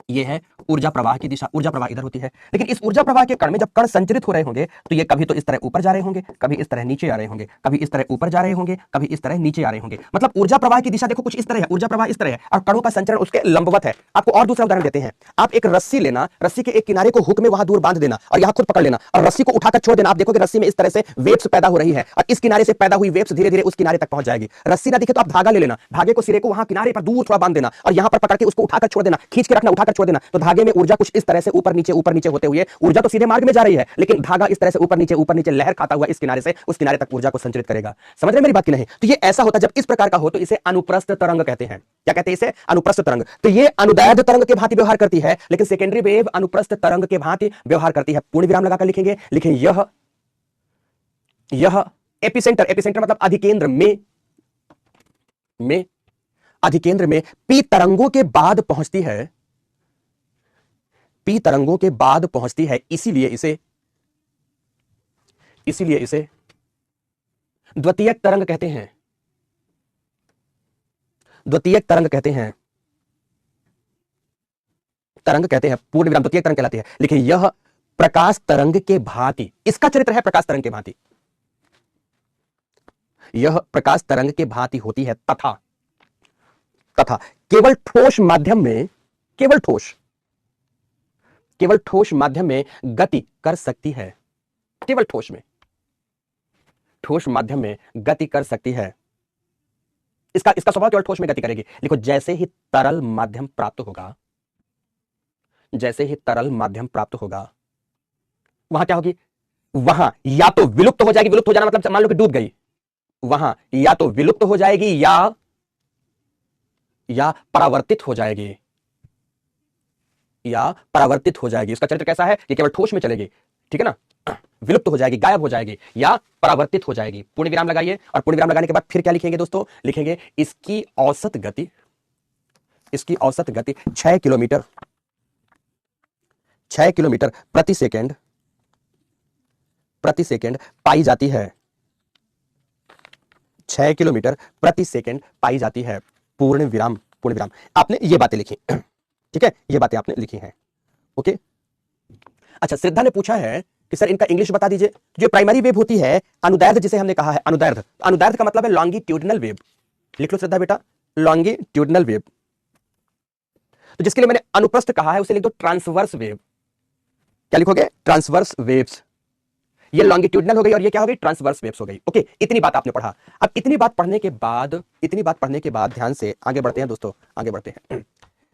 ये है ऊर्जा प्रवाह की दिशा। ऊर्जा प्रवाह इधर होती है, लेकिन इस ऊर्जा प्रवाह के कण में जब कण संचरित हो रहे होंगे तो ये कभी तो इस तरह ऊपर जा रहे होंगे, कभी इस तरह नीचे आ रहे होंगे, कभी इस तरह ऊपर जा रहे होंगे, कभी इस तरह नीचे आ रहे होंगे। मतलब ऊर्जा प्रवाह की दिशा देखो कुछ इस तरह है, ऊर्जा प्रवाह इस तरह है और कणों का संचरण उसके लंबवत है। आपको और दूसरा उदाहरण देते हैं। आप एक रस्सी लेना, रस्सी के एक किनारे को हुक में वहां दूर बांध देना और यहां खुद पकड़ लेना और रस्सी को उठाकर छोड़ देना। आप देखोगे रस्सी में इस तरह से वेव्स पैदा हो रही है और इस किनारे से पैदा हुई वेव्स धीरे धीरे उस किनारे तक पहुंच जाएगी। रस्सी ना दिखे तो आप धागा ले लेना, धागे को सिरे को वहां किनारे पर दूर थोड़ा बांध देना और यहां पर पकड़ के उसको उठाकर छोड़ देना, खींच के रखना, उठाकर छोड़ देना। तो धागे में ऊर्जा कुछ इस तरह से ऊपर नीचे होते हुए, ऊर्जा तो सीधे मार्ग में जा रही है लेकिन धागा इस तरह से ऊपर नीचे लहर खाता हुआ इस किनारे से उस किनारे तक ऊर्जा को संचरित करेगा। समझ रहे मेरी बात की नहीं? तो ये ऐसा होता है जब इस प्रकार का हो तो इसे अनुप्रस्थ तरंग कहते हैं। क्या कहते हैं इसे? अनुप्रस्थ तरंग। तो ये अनुदैर्ध्य तरंग के भांति व्यवहार करती है, लेकिन सेकेंडरी वेव अनुप्रस्थ तरंग के भांति व्यवहार करती है। पूर्ण विराम लगाकर लिखेंगे, लिखें यह एपिसेंटर, एपिसेंटर मतलब अधिकेंद्र में पी तरंगों के बाद पहुंचती है, पी तरंगों के बाद पहुंचती है, इसीलिए इसे द्वितीयक तरंग कहते हैं। द्वितीयक तरंग कहते हैं, पूर्ण विराम द्वितीयक तरंग कहलाती है। लेकिन यह प्रकाश तरंग के भांति, इसका चरित्र है प्रकाश तरंग के भांति, यह प्रकाश तरंग के भांति होती है तथा केवल ठोस माध्यम में, केवल ठोस माध्यम में गति कर सकती है। केवल ठोस माध्यम में गति कर सकती है। इसका स्वभाव केवल ठोस में गति करेगी। देखो जैसे ही तरल माध्यम प्राप्त होगा, वहां क्या होगी? वहां या तो विलुप्त हो जाएगी, विलुप्त हो जाना मतलब मान लो कि डूब गई, वहां या तो विलुप्त हो जाएगी या परावर्तित हो जाएगी, इसका चरित्र कैसा है कि केवल ठोस में चलेगी। ठीक है ना, विलुप्त हो जाएगी, गायब हो जाएगी या परावर्तित हो जाएगी। पूर्ण विराम लगाइए और पूर्ण विराम लगाने के बाद फिर क्या लिखेंगे दोस्तों, लिखेंगे इसकी औसत गति, इसकी औसत गति 6 किलोमीटर, 6 किलोमीटर प्रति सेकंड, प्रति सेकंड पाई जाती है, 6 किलोमीटर प्रति सेकंड पाई जाती है। पूर्ण विराम, पूर्ण विराम। आपने ये बातें लिखी, ठीक है, ये बातें आपने लिखी हैं। ओके, अच्छा, श्रद्धा ने पूछा है कि सर इनका इंग्लिश बता दीजिए। जो प्राइमरी वेव होती है अनुदैर्ध्य, जिसे हमने कहा है अनुदैर्ध्य, अनुदैर्ध्य का मतलब है लॉन्गिट्यूडिनल वेव। लिख लो श्रद्धा बेटा, लॉन्गिट्यूडिनल वेव। तो जिसके लिए मैंने अनुप्रस्थ कहा है उसे लिख दो ट्रांसवर्स वेव। क्या लिखोगे, ट्रांसवर्स वेव्स। ये लॉन्गिट्यूडिनल हो गई और ये क्या हो गई, ट्रांसवर्स वेव्स हो गई। ओके, इतनी बात आपने पढ़ा। अब इतनी बात पढ़ने के बाद, इतनी बात पढ़ने के बाद ध्यान से आगे बढ़ते हैं दोस्तों, आगे बढ़ते हैं।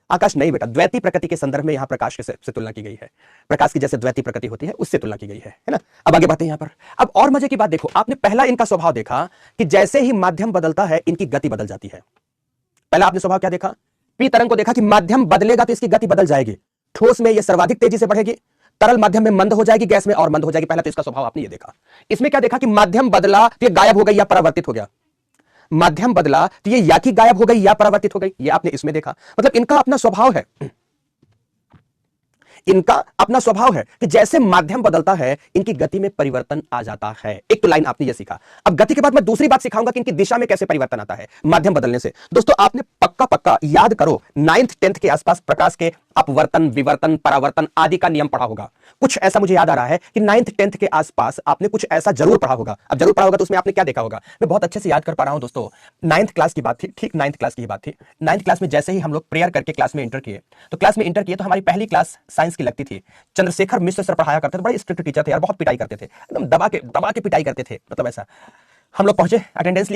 आकाश नहीं बेटा, द्वैती प्रकृति के संदर्भ में यहां प्रकाश से तुलना की गई है। प्रकाश की जैसे द्वैती प्रकृति होती है उससे तुलना की गई है ना। अब आगे बढ़ते हैं यहां पर। अब और मजे की बात देखो, आपने पहला इनका स्वभाव देखा कि जैसे ही माध्यम बदलता है इनकी गति बदल जाती है। पहला आपने स्वभाव क्या देखा, पी तरंग को देखा कि माध्यम बदलेगा तो इसकी गति बदल जाएगी। ठोस में यह सर्वाधिक तेजी से बढ़ेगी, तरल माध्यम में मंद हो जाएगी, गैस में और मंद हो जाएगी। पहला तो इसका स्वभाव आपने ये देखा। इसमें क्या देखा कि माध्यम बदला तो ये गायब हो गई या परावर्तित हो गया, माध्यम बदला तो ये या कि गायब हो गई या परावर्तित हो गई, ये आपने इसमें देखा। मतलब इनका अपना स्वभाव है, इनका अपना स्वभाव है कि जैसे माध्यम बदलता है इनकी गति में परिवर्तन आ जाता है। एक तो लाइन आपने ये सीखा। अब गति के बाद मैं दूसरी बात सिखाऊंगा कि इनकी दिशा में कैसे परिवर्तन आता है माध्यम बदलने से। दोस्तों आपने पक्का पक्का याद करो, 9th 10th के आसपास प्रकाश के अपवर्तन, विवर्तन, परावर्तन आदि का नियम पढ़ा होगा। कुछ ऐसा मुझे याद आ रहा है कि 9th 10th के आसपास आपने कुछ ऐसा जरूर पढ़ा होगा। अब जरूर पढ़ा होगा तो उसमें आपने क्या देखा होगा, मैं बहुत अच्छे से याद कर पा रहा हूं दोस्तों। 9th क्लास की बात थी, ठीक 9th क्लास की बात थी। 9th क्लास में जैसे ही हम लोग प्रेयर करके क्लास में इंटर किए, तो हमारी पहली क्लास साइंस की लगती थी। चंद्रशेखर मिश्र सर पढ़ाया करते थे, बड़े स्ट्रिक्ट टीचर थे यार, बहुत पिटाई करते थे, एकदम दबा के पिटाई करते थे। मतलब ऐसा हम लोग पहुंचे, अटेंडेंस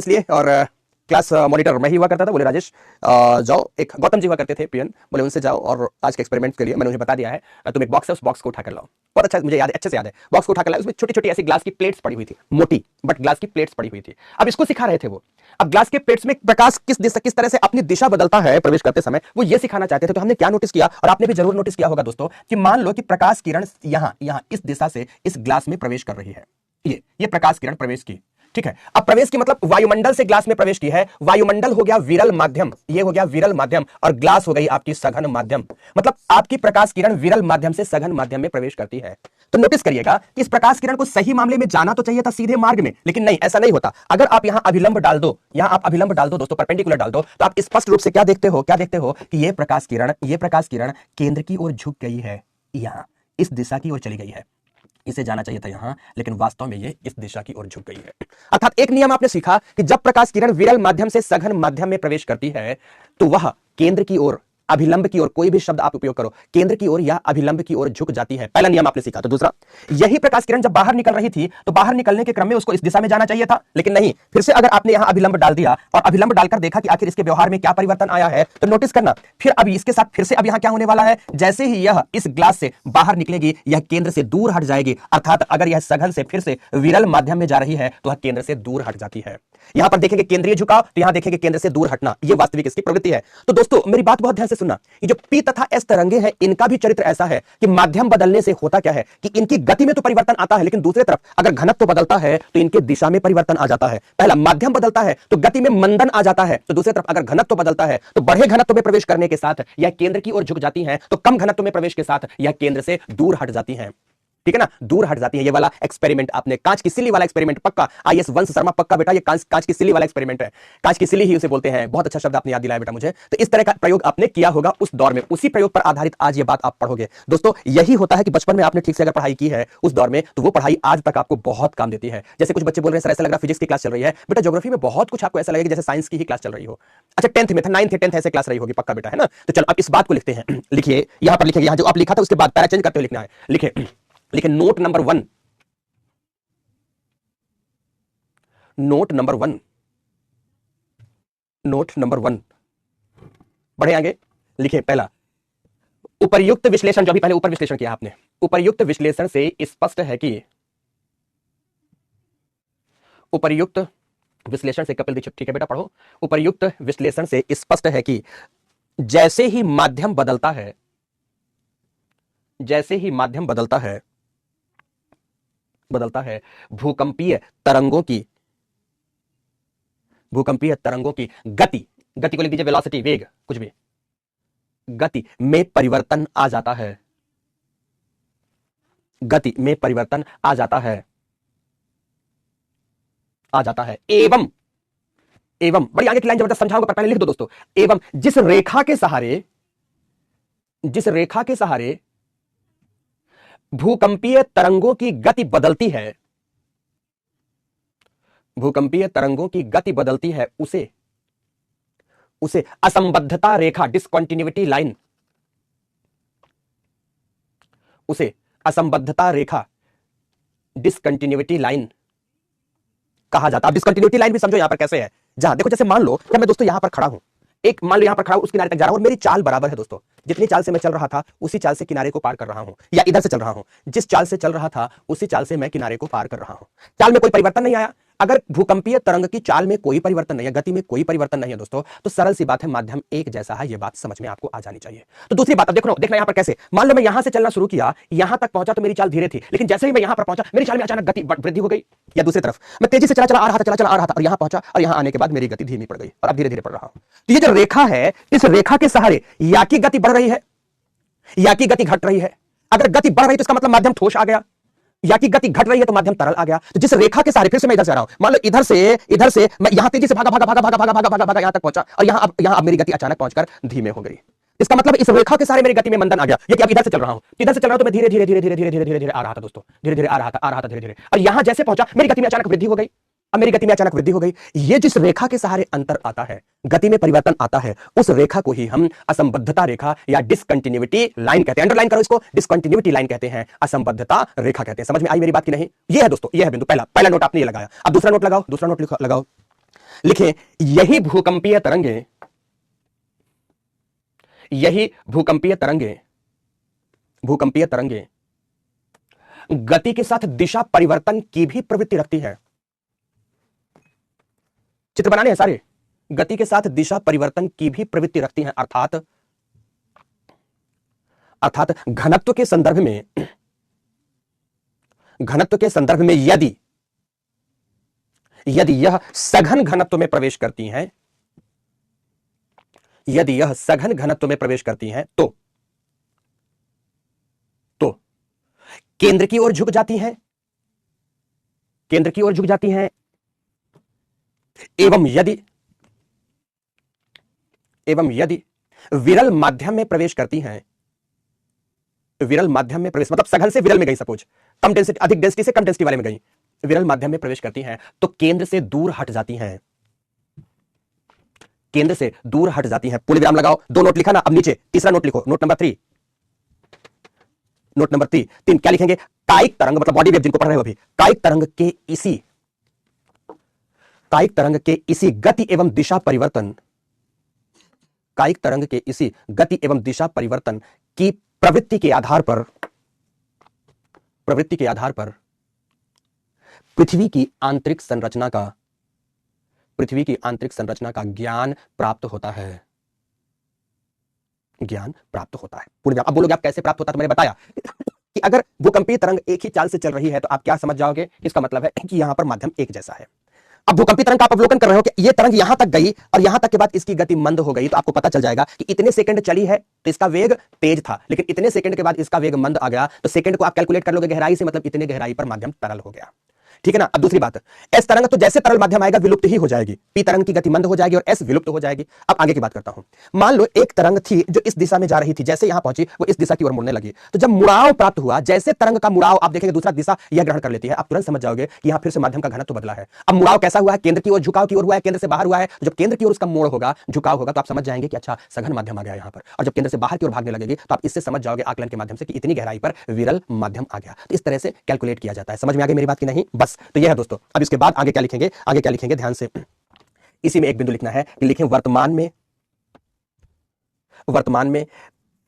लिए और क्लास मॉनिटर मैं ही हुआ करता था। बोले राजेश जाओ, एक गौतम जी हुआ करते थे पीएन, बोले उनसे जाओ और आज के एक्सपेरिमेंट के लिए मैंने उन्हें बता दिया है, तुम एक बॉक्स है उस बॉक्स को उठाकर लाओ। बहुत अच्छा, मुझे याद है, अच्छे से याद है। बॉक्स को उठाकर लाए, उसमें छोटी छोटी ऐसी ग्लास की प्लेट्स पड़ी हुई थी, मोटी बट ग्लास की प्लेट्स पड़ी हुई थी। अब इसको सिखा रहे थे वो। अब ग्लास के प्लेट्स में प्रकाश किस तरह से अपनी दिशा बदलता है प्रवेश करते समय, वो ये सिखाना चाहते थे। तो हमने क्या नोटिस किया, और आपने भी जरूर नोटिस किया होगा दोस्तों, कि मान लो कि प्रकाश किरण यहां इस दिशा से इस ग्लास में प्रवेश कर रही है। ये प्रकाश किरण प्रवेश की, ठीक है। अब प्रवेश की मतलब वायुमंडल से ग्लास में प्रवेश की है। वायुमंडल हो गया विरल माध्यम, ये हो गया विरल माध्यम, और ग्लास हो गई आपकी सघन माध्यम। मतलब आपकी प्रकाश किरण विरल माध्यम से सघन माध्यम में प्रवेश करती है। तो नोटिस करिएगा कि इस प्रकाश किरण को सही मामले में जाना तो चाहिए था सीधे मार्ग में, लेकिन नहीं, ऐसा नहीं होता। अगर आप यहां अभिलंब डाल दो, दोस्तों, परपेंडिकुलर डाल दो, तो आप स्पष्ट रूप से क्या देखते हो कि ये प्रकाश किरण केंद्र की ओर झुक गई है, यहां इस दिशा की ओर चली गई है। इसे जाना चाहिए था यहां, लेकिन वास्तव में ये इस दिशा की ओर झुक गई है। अर्थात एक नियम आपने सीखा कि जब प्रकाश किरण विरल माध्यम से सघन माध्यम में प्रवेश करती है तो वह केंद्र की ओर, अभिलंब की ओर, कोई भी शब्द आप उपयोग करो, केंद्र की ओर या अभिलंब की ओर झुक जाती है। पहला नियम आपने सीखा। तो दूसरा, यही प्रकाश किरण जब बाहर निकल रही थी तो बाहर निकलने के क्रम में उसको इस दिशा में जाना चाहिए था, लेकिन नहीं। फिर से अगर आपने यहां अभिलंब डाल दिया और अभिलंब डालकर देखा कि आखिर इसके व्यवहार में क्या परिवर्तन आया है, तो नोटिस करना, फिर अभी इसके साथ फिर से अब यहां क्या होने वाला है, जैसे ही यह इस ग्लास से बाहर निकलेगी यह केंद्र से दूर हट जाएगी। अर्थात अगर यह सघन से फिर से विरल माध्यम में जा रही है तो वह केंद्र से दूर हट जाती है। यहां पर देखेंगे केंद्रीय झुकाव, तो यहां देखेंगे केंद्र से दूर हटना। यह वास्तविक इसकी प्रवृत्ति है। तो दोस्तों मेरी बात बहुत ध्यान से सुनना, ये जो पी तथा एस तरंगे हैं इनका भी चरित्र ऐसा है कि माध्यम बदलने से होता क्या है कि इनकी गति में तो परिवर्तन आता है, लेकिन दूसरी तरफ अगर घनत्व बदलता है तो इनके दिशा में परिवर्तन आ जाता है। पहला माध्यम बदलता है तो गति में मंदन आ जाता है, तो दूसरी तरफ अगर घनत्व बदलता है तो बढ़े घनत्व में प्रवेश करने के साथ यह केंद्र की ओर झुक जाती हैं, तो कम घनत्व में प्रवेश के साथ यह केंद्र से दूर हट जाती हैं। ठीक है ना, दूर हट जाती है। ये वाला एक्सपेरिमेंट आपने, कांच की सिल्ली वाला एक्सपेरिमेंट, पक्का आईएएस वंश शर्मा, पक्का बेटा, ये कांच की सिल्ली वाला एक्सपेरिमेंट है। कांच की सिल्ली ही उसे बोलते हैं। बहुत अच्छा शब्द आपने याद दिलाया बेटा मुझे। तो इस तरह का प्रयोग आपने किया होगा उस दौर में, उसी प्रयोग पर आधारित आज ये बात आप पढ़ोगे। दोस्तों यही होता है कि बचपन में आपने ठीक से अगर पढ़ाई की है उस दौर में, तो वो पढ़ाई आज तक आपको बहुत काम देती है। जैसे कुछ बच्चे बोल रहे हैं सर ऐसा लग रहा है फिजिक्स की क्लास चल रही है, बेटा ज्योग्राफी में बहुत कुछ आपको ऐसा लगेगा जैसे साइंस की ही क्लास चल रही हो। अच्छा 10th में था, 9th 10th ऐसे क्लास रही होगी, पक्का बेटा, है ना। तो चलो अब इस बात को लिखते हैं। लिखिए यहां पर, लिखिए यहां जो आप लिखा था उसके बाद पैरा चेंज करते हुए लिखना है। लिखे नोट नंबर 1, नोट नंबर 1, बढ़े आगे। लिखे पहला, उपर्युक्त विश्लेषण, जो अभी पहले ऊपर विश्लेषण किया आपने, उपर्युक्त विश्लेषण से स्पष्ट है कि, उपर्युक्त विश्लेषण से, कपिल दीक्षित, ठीक है बेटा पढ़ो। उपर्युक्त विश्लेषण से स्पष्ट है कि जैसे ही माध्यम बदलता है, बदलता है भूकंपीय तरंगों की गति, गति को लिख दीजिए वेलोसिटी, वेग, कुछ भी, गति में परिवर्तन आ जाता है, गति में परिवर्तन आ जाता है, एवं बड़ी आगे की लाइन जबरदस्त समझाऊंगा, पर पहले लिख दो दोस्तों। एवं जिस रेखा के सहारे भूकंपीय तरंगों की गति बदलती है, उसे असंबद्धता रेखा, डिसकंटिन्यूटी लाइन, कहा जाता है। डिसकंटिन्यूटी लाइन भी समझो यहां पर कैसे है। जहां देखो, जैसे मान लो कि मैं दोस्तों यहां पर खड़ा हूं, यहां पर खड़ा हूं, उस किनारे तक जा रहा हूं और मेरी चाल बराबर है दोस्तों। जितनी चाल से मैं चल रहा था उसी चाल से किनारे को पार कर रहा हूं, या इधर से चल रहा हूं, जिस चाल से चल रहा था उसी चाल से मैं किनारे को पार कर रहा हूं। चाल में कोई परिवर्तन नहीं आया। अगर भूकंपीय तरंग की चाल में कोई परिवर्तन नहीं है, गति में कोई परिवर्तन नहीं है दोस्तों, तो सरल सी बात है, माध्यम एक जैसा है। यह बात समझ में आपको आ जानी चाहिए। तो दूसरी बात, अब देखना यहां पर कैसे। मान लो मैं यहां से चलना शुरू किया, यहां तक पहुंचा तो मेरी चाल धीरे थी, लेकिन जैसे ही मैं यहां पर पहुंचा मेरी चाल में अचानक गति वृद्धि हो गई। या दूसरी तरफ मैं तेजी से चला आ रहा था और यहां पहुंचा और यहां आने के बाद मेरी गति धीमी पड़ गई और अब धीरे धीरे पड़ रहा हूं। तो ये जो रेखा है, इस रेखा के सहारे या की गति बढ़ रही है या की गति घट रही है। अगर गति बढ़ रही है तो इसका मतलब माध्यम ठोस आ गया, या की गति घट रही है तो माध्यम तरल आ गया। तो जिस रेखा के सहारे, फिर से मैं इधर से आ रहा हूं, मान लो इधर से मैं यहां तेजी से भागा यहां तक पहुंचा और यहां मेरी गति अचानक पहुंचकर धीमे हो गई। इसका मतलब इस रेखा के सहारे मेरी गति में मंदन आ गया। ये कि अब इधर से चल रहा हूं तो मैं धीरे धीरे आ रहा था दोस्तों, धीरे आ रहा था और यहां जैसे पहुंचा मेरी गति में अचानक वृद्धि हो गई। अब मेरी गति में अचानक वृद्धि हो गई। ये जिस रेखा के सहारे अंतर आता है, गति में परिवर्तन आता है, उस रेखा को ही हम असंबद्धता रेखा या डिसकंटिन्यूटी लाइन कहते हैं। अंडरलाइन करो इसको, डिसकंटिन्यूटी लाइन कहते हैं, असंबद्धता रेखा कहते हैं। समझ में आई मेरी बात की नहीं? ये है दोस्तों, ये है बिंदु। पहला नोट आपने ये लगाया। अब दूसरा नोट लगाओ, लगाओ, लिखें, यही भूकंपीय तरंगे गति के साथ दिशा परिवर्तन की भी प्रवृत्ति रखती है। चित्र बनाने हैं सारे। गति के साथ दिशा परिवर्तन की भी प्रवृत्ति रखती हैं, अर्थात घनत्व के संदर्भ में यदि यह सघन घनत्व में प्रवेश करती हैं, तो केंद्र की ओर झुक जाती हैं, एवं यदि विरल माध्यम में प्रवेश करती हैं, मतलब सघन से विरल में गई, सपोज कम डेंसिटी, अधिक डेंसिटी से कम डेंसिटी वाले में गई, विरल माध्यम में प्रवेश करती हैं, तो केंद्र से दूर हट जाती हैं, पूर्ण विराम लगाओ। 2 नोट लिखा ना, अब नीचे तीसरा नोट लिखो, नोट नंबर 3 क्या लिखेंगे? कायिक तरंग, मतलब बॉडी वेव जिनको पढ़ रहे हो अभी, कायिक तरंग के इसी गति एवं दिशा परिवर्तन की प्रवृत्ति के आधार पर पृथ्वी की आंतरिक संरचना का ज्ञान प्राप्त होता है। अब बोलोगे आप कैसे प्राप्त होता है? तो मैंने बताया कि अगर भूकंपीय तरंग एक ही चाल से चल रही है तो आप क्या समझ जाओगे? इसका मतलब है कि यहां पर माध्यम एक जैसा है। अब भूकंपीय तरंग का आप अवलोकन कर रहे हो कि ये तरंग यहां तक गई और यहां तक के बाद इसकी गति मंद हो गई, तो आपको पता चल जाएगा कि इतने सेकंड चली है तो इसका वेग तेज था, लेकिन इतने सेकंड के बाद इसका वेग मंद आ गया, तो सेकंड को आप कैलकुलेट कर लोगे गहराई से, मतलब इतने गहराई पर माध्यम तरल हो गया। ठीक है ना? अब दूसरी बात, एस तरंग तो जैसे तरल माध्यम आएगा विलुप्त ही हो जाएगी, पी तरंग की गति मंद हो जाएगी और एस विलुप्त हो जाएगी। अब आगे की बात करता हूं। मान लो एक तरंग थी जो इस दिशा में जा रही थी, जैसे यहां पहुंची वो इस दिशा की ओर मुड़ने लगी, तो जब मुड़ाव प्राप्त हुआ, जैसे तरंग का मुड़ाव आप देखेंगे दूसरा दिशा यह ग्रहण कर लेती है, आप तुरंत समझ जाओगे कि यहां फिर से माध्यम का घनत्व बदला है। अब मुड़ाव कैसा हुआ है? केंद्र की ओर झुकाव की ओर हुआ है, केंद्र से बाहर हुआ है। तो जब केंद्र की ओर उसका मोड़ होगा, झुकाव होगा, तो आप समझ जाएंगे कि अच्छा सघन माध्यम आ गया यहां पर। और जब केंद्र से बाहर की ओर भागने लगेगी तो आप इससे समझ जाओगे आकलन के माध्यम से कि इतनी गहराई पर विरल माध्यम आ गया। तो इस तरह से कैलकुलेट किया जाता है। समझ में आ गई मेरी बात की नहीं? बस, तो यह है दोस्तों। अब इसके बाद आगे क्या लिखेंगे? ध्यान से इसी में एक बिंदु लिखना है कि लिखें वर्तमान में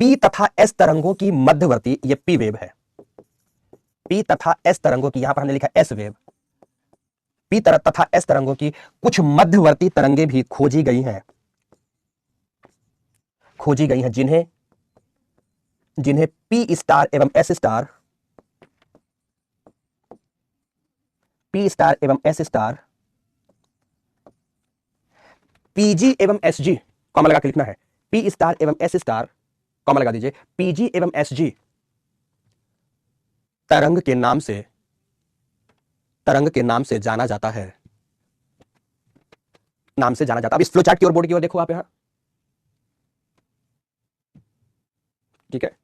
पी तथा एस तरंगों की मध्यवर्ती, ये पी वेव है, पी तथा एस तरंगों की, यहां पर हमने लिखा एस वेव, पी तथा एस तरंगों की कुछ मध्यवर्ती तरंगे भी खोजी गई हैं, जिन्हें पी स्टार एवं एस स्टार पी स्टार एवं एस स्टार, पीजी एवं एसजी, कॉमा लगा के लिखना है, पी स्टार एवं एस स्टार, कॉमा लगा दीजिए, पीजी एवं एसजी तरंग के नाम से, तरंग के नाम से जाना जाता है, नाम से जाना जाता है। अब इस फ्लो चार्ट की ओर, बोर्ड की ओर देखो आप यहां, ठीक है।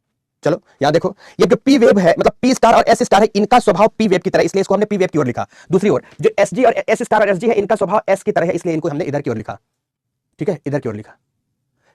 चलो यहां देखो, ये जो पी वेव है, मतलब पी स्टार और एस स्टार है, इनका स्वभाव पी वेव की तरह, इसलिए इसको हमने पी वेव की ओर लिखा। दूसरी ओर जो एसजी और एस स्टार और एसजी है, इनका स्वभाव एस की तरह है, इसलिए इनको हमने इधर की ओर लिखा, ठीक है, इधर की ओर लिखा।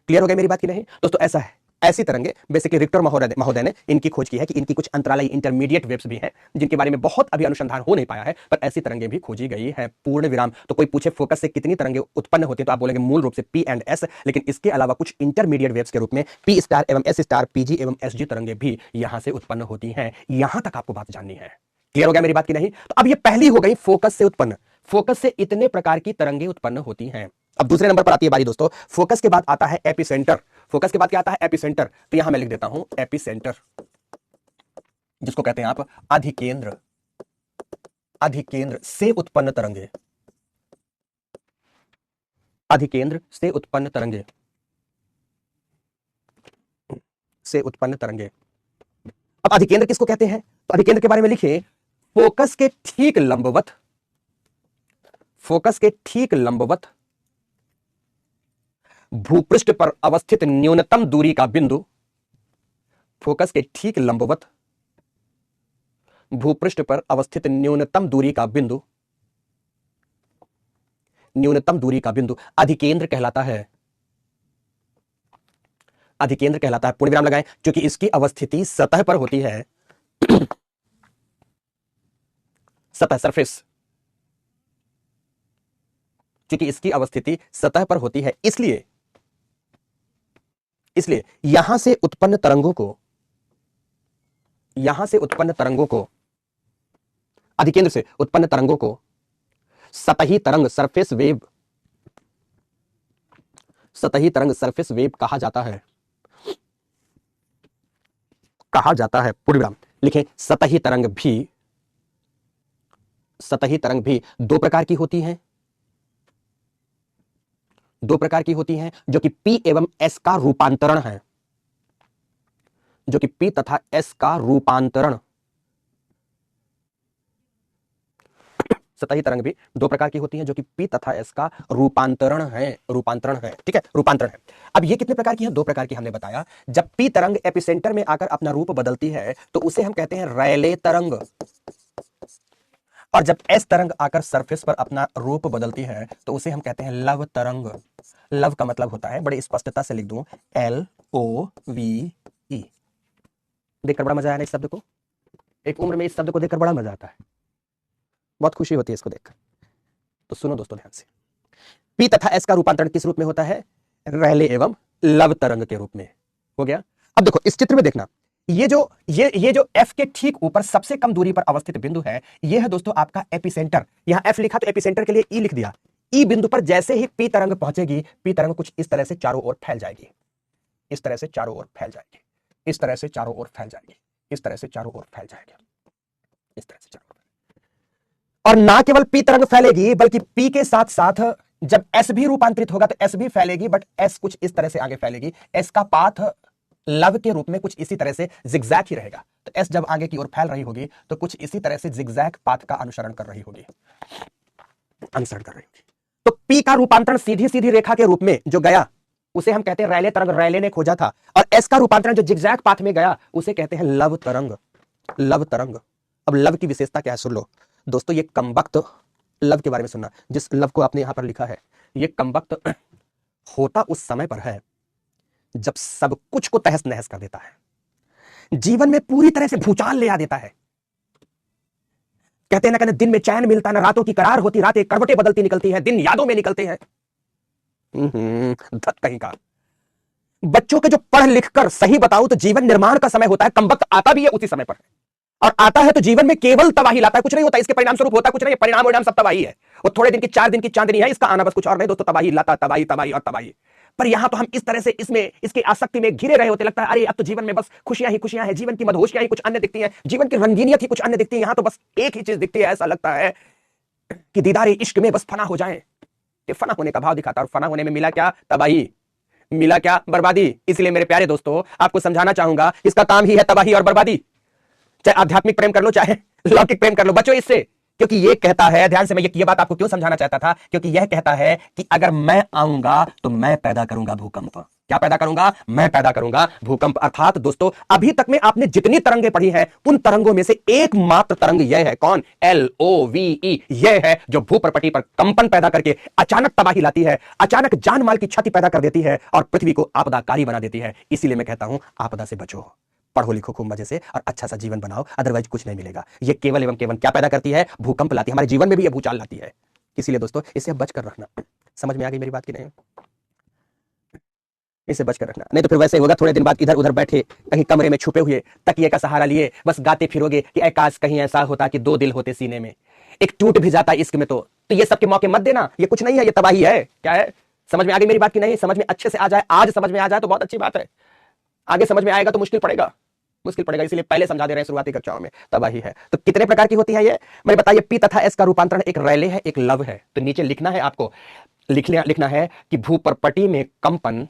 क्लियर हो गया मेरी बात की नहीं दोस्तों? ऐसा है, ऐसी तरंगे बेसिकली रिक्टर महोदय ने इनकी खोज की है कि इनकी कुछ अंतराली इंटरमीडिएट वेव्स भी हैं जिनके बारे में बहुत अभी अनुसंधान हो नहीं पाया है, पर ऐसी तरंगे भी खोजी गई है। पूर्ण विराम। तो कोई पूछे फोकस से कितनी तरंगे उत्पन्न होती हैं, तो आप बोलेंगे मूल रूप से पी एंड एस, लेकिन इसके अलावा कुछ इंटरमीडिएट वेव्स के रूप में पी स्टार एवं एस स्टार, पीजी एवं एसजी तरंगे भी यहां से उत्पन्न होती हैं। यहां तक आपको बात जाननी है। क्लियर हो गया मेरी बात की नहीं? तो अब ये पहली हो गई फोकस से उत्पन्न, फोकस से इतने प्रकार की तरंगे उत्पन्न होती हैं। अब दूसरे नंबर पर आती है बारी दोस्तों, फोकस के बाद आता है एपिसेंटर। फोकस के बाद क्या आता है? एपिसेंटर। तो यहां मैं लिख देता हूं एपिसेंटर, जिसको कहते हैं आप अधिकेंद्र, अधिकेंद्र से उत्पन्न तरंगे, अधिकेंद्र से उत्पन्न तरंगे, से उत्पन्न तरंगे। अब अधिकेंद्र किसको कहते हैं? तो अधिकेंद्र के बारे में लिखे, फोकस के ठीक लंबवत, फोकस के ठीक लंबवत भूपृष्ठ पर अवस्थित न्यूनतम दूरी का बिंदु, फोकस के ठीक लंबवत भूपृष्ठ पर अवस्थित न्यूनतम दूरी का बिंदु, न्यूनतम दूरी का बिंदु अधिकेंद्र कहलाता है, अधिकेंद्र कहलाता है। पूर्ण विराम लगाएं, क्योंकि इसकी अवस्थिति सतह पर होती है, सतह, सरफेस, क्योंकि इसकी अवस्थिति सतह पर होती है, इसलिए यहां से उत्पन्न तरंगों को, यहां से उत्पन्न तरंगों को, अधिकेंद्र से उत्पन्न तरंगों को सतही तरंग, सरफेस वेव, सतही तरंग, सरफेस वेव कहा जाता है, कहा जाता है। पूर्ण विराम लिखें, सतही तरंग भी, सतही तरंग भी दो प्रकार की होती हैं, दो प्रकार की होती हैं, जो कि P एवं S का रूपांतरण है, जो कि P तथा S का रूपांतरण, सतही तरंग भी दो प्रकार की होती हैं, जो कि P तथा S का रूपांतरण है, रूपांतरण है, ठीक है, रूपांतरण है। अब ये कितने प्रकार की है? दो प्रकार की हमने बताया। जब P तरंग एपिसेंटर में आकर अपना रूप बदलती है तो उसे हम कहते हैं रैले तरंग, और जब एस तरंग आकर सरफेस पर अपना रूप बदलती है तो उसे हम कहते हैं लव तरंग। लव का मतलब होता है, बड़ी स्पष्टता से लिख दूं, LOVE। देखकर बड़ा मजा आया ना इस शब्द को? एक उम्र में इस शब्द को देखकर बड़ा मजा आता है, बहुत खुशी होती है इसको देखकर। तो सुनो दोस्तों ध्यान से, पी तथा एस का रूपांतरण किस रूप में होता है? रैले एवं लव तरंग के रूप में। हो गया? अब देखो इस चित्र में देखना, ये जो F के ठीक ऊपर सबसे कम दूरी पर अवस्थित बिंदु है, ये है दोस्तों आपका एपिसेंटर। यहां F लिखा तो एपिसेंटर के लिए E लिख दिया। E बिंदु पर जैसे ही P तरंग पहुंचेगी, P तरंग कुछ इस तरह से चारों ओर फैल जाएगी, इस तरह से चारों ओर फैल जाएगी, इस तरह से चारों ओर फैल जाएगी, इस तरह से चारों ओर फैल जाएगी, इस तरह से चारों ओर। और ना केवल P तरंग फैलेगी, बल्कि P के साथ साथ जब S भी रूपांतरित होगा तो S भी फैलेगी, बट S कुछ इस तरह से आगे फैलेगी। S का पाथ लव के रूप में कुछ इसी तरह से जिगजैग ही रहेगा। तो एस जब आगे की ओर फैल रही होगी तो कुछ इसी तरह से जिगजैग पाथ का अनुसरण कर रही होगी, अनुसरण कर रही होगी। तो पी का रूपांतरण सीधी सीधी रेखा के रूप में जो गया उसे हम कहते हैं रैले तरंग, रैले ने खोजा था। और एस का रूपांतरण जो जिगजैग पाथ में गया उसे कहते हैं लव तरंग, लव तरंग। अब लव की विशेषता क्या है सुन लो दोस्तों, ये कमबख्त लव के बारे में सुनना, जिस लव को आपने यहां पर लिखा है, ये कमबख्त होता उस समय पर है जब सब कुछ को तहस नहस कर देता है, जीवन में पूरी तरह से भूचाल ले आ देता है। कहते हैं ना, कहते दिन में चैन मिलता ना, रातों की करार होती, रातें करवटें बदलती निकलती है, दिन यादों में निकलते हैं। धत कहीं का। बच्चों के जो पढ़ लिख कर सही बताऊं तो जीवन निर्माण का समय होता है, कमबख्त आता भी है उसी समय पर, और आता है तो जीवन में केवल तबाही लाता है, कुछ नहीं होता, इसके परिणाम स्वरूप होता कुछ नहीं, परिणाम सब तबाही है। वो थोड़े दिन की 4 दिन की चांदनी है, इसका आना बस कुछ और नहीं दोस्तों, तबाही लाता, तबाही तबाही और तबाही। पर यहां तो हम इस तरह से इसमें इसकी आसक्ति में घिरे रहे होते, लगता है अरे अब तो जीवन में बस खुशियां ही खुशियां हैं, जीवन की मदहोशियां ही कुछ अन्य दिखती हैं, जीवन की रंगीनियत ही कुछ अन्य दिखती है, यहां तो बस एक ही चीज दिखती है, ऐसा लगता है कि दीदारे इश्क में बस फना हो जाए। ये फना होने का भाव दिखाता है, और फना होने में मिला क्या? तबाही। मिला क्या? बर्बादी। इसलिए मेरे प्यारे दोस्तों, आपको समझाना चाहूंगा, इसका काम ही है तबाही और बर्बादी। चाहे आध्यात्मिक प्रेम कर लो, चाहे लौकिक प्रेम कर लो, बचो इससे। क्योंकि ये कहता है, ध्यान से, मैं ये बात आपको क्यों समझाना चाहता था, क्योंकि यह कहता है कि अगर मैं आऊंगा तो मैं पैदा करूंगा भूकंप। क्या पैदा करूंगा? मैं पैदा करूंगा भूकंप। अर्थात दोस्तों, अभी तक में आपने जितनी तरंगें पढ़ी हैं, उन तरंगों में से एकमात्र तरंग यह है, कौन? LOVE। यह है जो भूप्रपटी पर कंपन पैदा करके अचानक तबाही लाती है, अचानक जान माल की क्षति पैदा कर देती है और पृथ्वी को आपदाकारी बना देती है। इसीलिए मैं कहता हूं, आपदा से बचो, पढ़ो लिखो खूब मजे से और अच्छा सा जीवन बनाओ, अदरवाइज कुछ नहीं मिलेगा। ये केवल एवं केवल क्या पैदा करती है? भूकंप लाती है, हमारे जीवन में भी ये भूचाल लाती है। इसीलिए दोस्तों, इसे बच कर रखना। समझ में आ गई मेरी बात की नहीं? इसे बच कर रखना, नहीं तो फिर वैसे होगा, थोड़े दिन बाद इधर उधर बैठे कहीं कमरे में छुपे हुए तकिए का सहारा लिए बस गाते फिरोगे कि आकाश कहीं ऐसा होता कि दो दिल होते सीने में, एक टूट भी जाता इश्क में। तो ये सबके मौके मत देना, ये कुछ नहीं है, ये तबाही है। क्या है? समझ में आ गई मेरी बात की नहीं? समझ में अच्छे से आ जाए, आज समझ में आ जाए तो बहुत अच्छी बात है, आगे समझ में आएगा तो मुश्किल पड़ेगा, मुश्किल पड़ेगा। इसलिए पहले समझा दे रहे हैं शुरुआती कक्षाओं में, तबाही है। तो कितने प्रकार की होती है ये मैंने बताइए। पी तथा एस का रूपांतरण एक रैले है, एक लव है। तो नीचे लिखना है आपको, लिखना है कि भूप्रपटी में कंपन,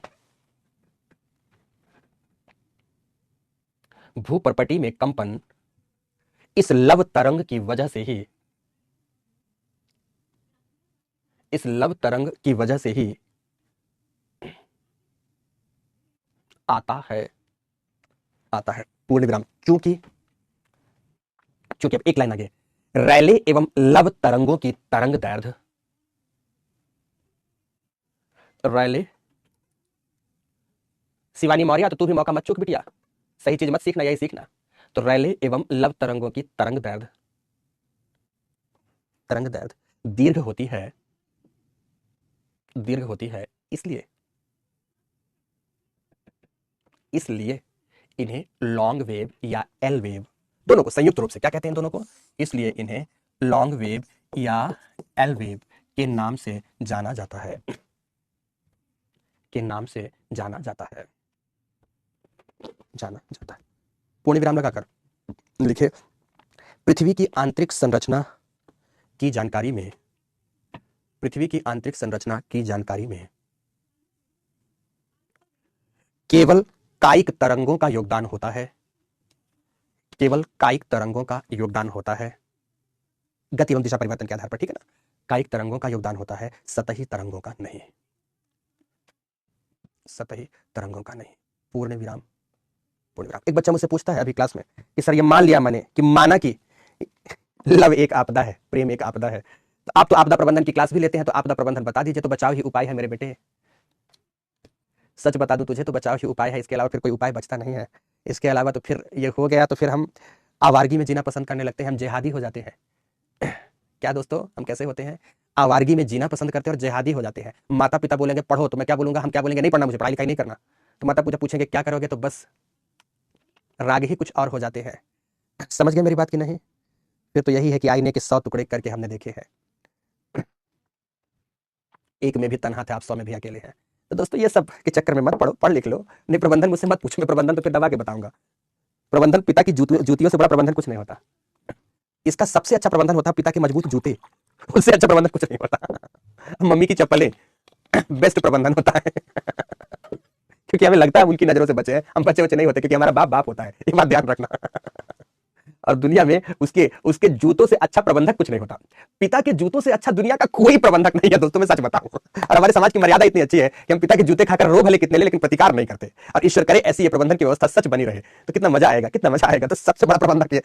भूप्रपटी में कंपन इस लव तरंग की वजह से ही, इस लव तरंग की वजह से ही आता है, आता है। पूर्ण विराम। चूंकि अब एक लाइन आगे, रैले एवं लव तरंगों की तरंग दैर्घ्य, रैले, शिवानी मौर्य, तो तू भी मौका मत चूक बिटिया, सही चीज मत सीखना, यही सीखना। तो रैले एवं लव तरंगों की तरंग दैर्घ्य, तरंग दैर्घ्य दीर्घ होती है, दीर्घ होती है। इसलिए इन्हें लॉन्ग वेव या एल वेव, दोनों को संयुक्त रूप से क्या कहते हैं दोनों को? इसलिए इन्हें लॉन्ग वेव या एल वेव के नाम से जाना जाता है, के नाम से जाना जाता है, जाना जाता है। पूर्ण विराम लगाकर लिखे, पृथ्वी की आंतरिक संरचना की जानकारी में, पृथ्वी की आंतरिक संरचना की जानकारी में केवल कायिक तरंगों का योगदान होता है, केवल कायिक तरंगों का योगदान होता है, गति एवं दिशा परिवर्तन के आधार पर, ठीक है ना? कायिक तरंगों का योगदान होता है, सतही तरंगों का नहीं, सतही तरंगों का नहीं। पूर्ण विराम, पूर्ण विराम। एक बच्चा मुझसे पूछता है अभी क्लास में कि सर ये मान लिया मैंने कि माना कि लव एक आपदा है, प्रेम एक आपदा है, तो आप तो आपदा प्रबंधन की क्लास भी लेते हैं, तो आपदा प्रबंधन बता दीजिए, तो बचाव ही उपाय है मेरे बेटे। सच बता दूं तुझे, तो बचाव ही उपाय है, इसके अलावा फिर कोई उपाय बचता नहीं है। इसके अलावा तो फिर ये हो गया, तो फिर हम आवारगी में जीना पसंद करने लगते हैं, हम जिहादी हो जाते हैं। क्या दोस्तों, हम कैसे होते हैं? आवारगी में जीना पसंद करते हैं और जिहादी हो जाते हैं। माता पिता बोलेंगे पढ़ो, तो मैं क्या बोलूंगा? हम क्या बोलेंगे? नहीं पढ़ना, मुझे पढ़ाई लिखाई नहीं करना। तो माता पिता पूछेंगे क्या करोगे, तो बस राग ही कुछ और हो जाते हैं। समझ गए मेरी बात की नहीं? फिर तो यही है कि आईने के 100 टुकड़े करके हमने देखे हैं, एक में भी तन्हा थे आप, 100 में भी अकेले हैं। तो दोस्तों ये सब के चक्कर में मत पढ़ो, पढ़ लिख लो। नहीं प्रबंधन मुझसे मत पूछो, मैं प्रबंधन तो फिर दबा के बताऊंगा। प्रबंधन, पिता की जूतियों से बड़ा प्रबंधन कुछ नहीं होता। इसका सबसे अच्छा प्रबंधन होता है पिता के मजबूत जूते, उससे अच्छा प्रबंधन कुछ नहीं होता। मम्मी की चप्पलें बेस्ट प्रबंधन होता है। क्योंकि हमें लगता है उनकी नजरों से बचे हैं, हम बच्चे बच्चे नहीं होते, क्योंकि हमारा बाप बाप होता है, ये बात ध्यान रखना। और दुनिया में उसके जूतों से अच्छा प्रबंधक कुछ नहीं होता। पिता के जूतों से अच्छा दुनिया का कोई प्रबंधक नहीं है दोस्तों, मैं सच बताऊं। और हमारे समाज की मर्यादा इतनी अच्छी है कि हम पिता के जूते खाकर रो भले कितने ले, लेकिन प्रतिकार नहीं करते। और ईश्वर करे ऐसी ये प्रबंधन की व्यवस्था सच बनी रहे, तो कितना मजा आएगा, कितना मजा आएगा। तो सबसे बड़ा प्रबंधक ये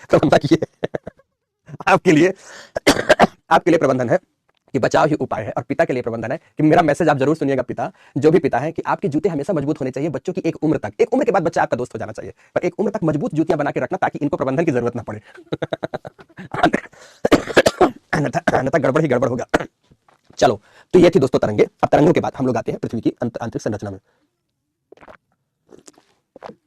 आपके लिए प्रबंधन है कि बचाव ही उपाय है, और पिता के लिए प्रबंधन है कि मेरा मैसेज आप जरूर सुनिएगा पिता, जो भी पिता है, कि आपके जूते हमेशा मजबूत होने चाहिए बच्चों की एक उम्र तक। एक उम्र के बाद बच्चा आपका दोस्त हो जाना चाहिए, पर एक उम्र तक मजबूत जूतियां बना के रखना, ताकि इनको प्रबंधन की जरूरत ना पड़े। अन्यथा गड़बड़ ही गड़बड़ होगा। चलो, तो ये थी दोस्तों तरंगे। अब तरंगों के बाद हम लोग आते हैं पृथ्वी की आंतरिक संरचना में,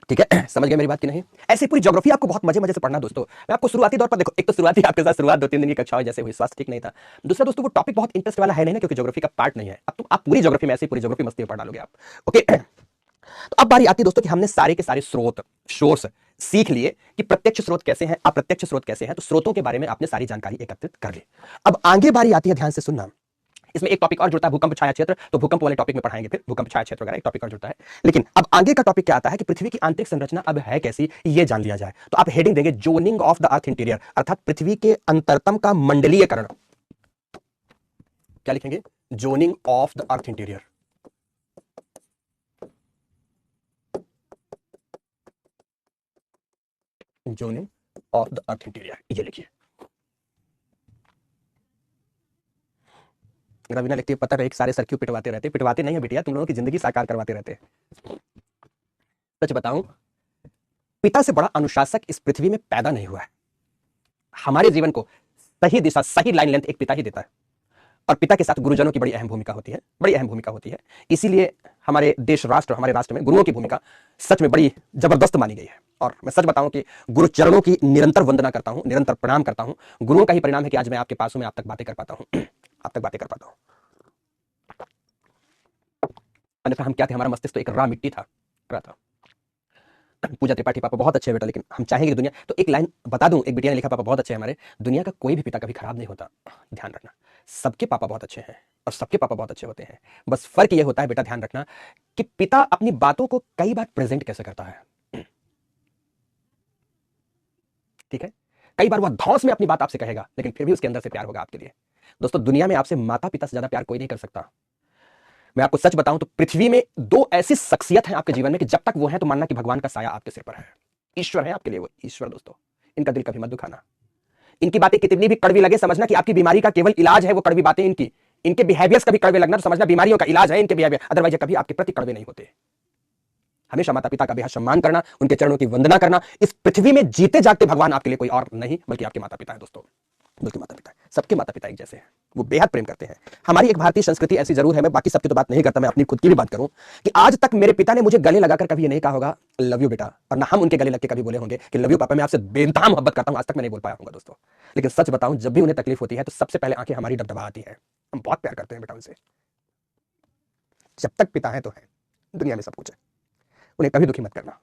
ठीक है? समझ गए मेरी बात की नहीं? ऐसे पूरी ज्योग्राफी आपको बहुत मजे से पढ़ना दोस्तों। मैं आपको शुरुआती दौर पर, देखो, एक तो शुरुआती आपके साथ शुरुआत 2-3 दिन की कक्षा जैसे हुई, स्वास्थ्य ठीक नहीं था। दूसरा दोस्तों, वो टॉपिक बहुत इंटरेस्ट वाला है नहीं ना, क्योंकि ज्योग्राफी का पार्ट नहीं है। अब तो आप पूरी ज्योग्राफी में ऐसे पूरी ज्योग्राफी मस्ती में पढ़ा लोगे आप, ओके? तो अब बारी आती है दोस्तों कि हमने सारे के सारे स्रोत, सोर्स सीख लिए कि प्रत्यक्ष स्रोत कैसे हैं, अप्रत्यक्ष स्रोत कैसे हैं, तो स्रोतों के बारे में आपने सारी जानकारी एकत्रित कर ली। अब आगे बारी आती है, ध्यान से सुनना, इसमें एक टॉपिक और जुड़ता है, भूकंप छाया क्षेत्र, तो भूकंप वाले टॉपिक में पढ़ाएंगे, फिर भूकंप छाया क्षेत्र वगैरह एक टॉपिक और जुड़ता है। लेकिन अब आगे का टॉपिक क्या आता है कि पृथ्वी की आंतरिक संरचना अब है कैसी, ये जान लिया जाए। तो आप हेडिंग देंगे zoning of the earth interior, अर्थात पृथ्वी के अंतरतम का मंडलीयकरण। क्या लिखेंगे? Zoning of the earth interior. Zoning of the earth interior, ये लिखिए। रवीना लिखती है, पता रहे सारे सर क्यों पिटवाते रहते? पिटवाते नहीं है बिटिया, तुम लोगों की जिंदगी साकार करवाते रहते हैं। सच बताऊं, पिता से बड़ा अनुशासक इस पृथ्वी में पैदा नहीं हुआ है। हमारे जीवन को सही दिशा, सही लाइन लेंथ एक पिता ही देता है, और पिता के साथ गुरुजनों की बड़ी अहम भूमिका होती है, बड़ी अहम भूमिका होती है। इसीलिए हमारे देश राष्ट्र, हमारे राष्ट्र में गुरुओं की भूमिका सच में बड़ी जबरदस्त मानी गई है। और मैं सच बताऊं कि गुरु चरणों की निरंतर वंदना करता हूं, निरंतर प्रणाम करता हूं। गुरुओं का ही परिणाम है कि आज मैं आपके पास हूं, मैं आप तक बातें कर पाता हूं, आप तक बातें कर पाता हूं। अन्यथा हम क्या थे? हमारा मस्तिष्क तो एक राह मिट्टी था, रहा था। पूजा त्रिपाठी, पापा बहुत अच्छे हैं बेटा, लेकिन हम चाहेंगे कि दुनिया, तो एक लाइन बता दूं, एक बिटिया ने लिखा, पापा बहुत अच्छे हैं हमारे, दुनिया का कोई भी पिता कभी खराब नहीं होता, ध्यान रखना। सबके पापा बहुत अच्छे हैं और सबके पापा बहुत अच्छे होते हैं। बस फर्क ये होता है बेटा, ध्यान रखना, कि पिता अपनी बातों को कई बार प्रेजेंट कैसे करता है। ठीक है, कई बार वह धौंस में अपनी बात आपसे कहेगा, लेकिन फिर भी उसके अंदर से प्यार होगा आपके लिए। दोस्तों, दुनिया में आपसे माता पिता से ज्यादा प्यार कोई नहीं कर सकता। मैं आपको सच बताऊं तो पृथ्वी में दो ऐसी शख्सियत हैं आपके जीवन में कि जब तक वो है तो मानना कि भगवान का साया आपके सिर पर है, ईश्वर है आपके लिए, वो ईश्वर। दोस्तों, इनका दिल कभी मत दुखाना। इनकी बातें कितनी भी कड़वी लगे, समझना कि आपकी बीमारी का केवल इलाज है वो कड़वी बातें इनकी। इनके बिहेवियर्स कभी कड़वे लगना तो समझना बीमारियों का इलाज है इनके बिहेवियर, अदरवाइज कभी आपके प्रति कड़वे नहीं होते। हमेशा माता पिता का बेहद सम्मान करना, उनके चरणों की वंदना करना। इस पृथ्वी में जीते जागते भगवान आपके लिए कोई और नहीं बल्कि आपके माता पिता है। दोस्तों, बल्कि माता पिता, सबके माता पिता एक जैसे हैं, वो बेहद प्रेम करते हैं। हमारी एक भारतीय संस्कृति ऐसी जरूर है, मैं बाकी सबकी तो बात नहीं करता, मैं अपनी खुद की भी बात करूं, कि आज तक मेरे पिता ने मुझे गले लगाकर कभी ये नहीं कहा होगा लव यू बेटा, और ना हम उनके गले लग के कभी बोले होंगे कि लव यू पापा, मैं आपसे बेइंतहा मोहब्बत करता हूं। आज तक मैं नहीं बोल पाया हूंगा दोस्तों। लेकिन सच बताऊं, जब भी उन्हें तकलीफ होती है तो सबसे पहले आंखें हमारी डबडबा आती है। हम बहुत प्यार करते हैं बेटा उनसे। जब तक पिता है तो है, दुनिया में सब कुछ है, उन्हें कभी दुखी मत करना।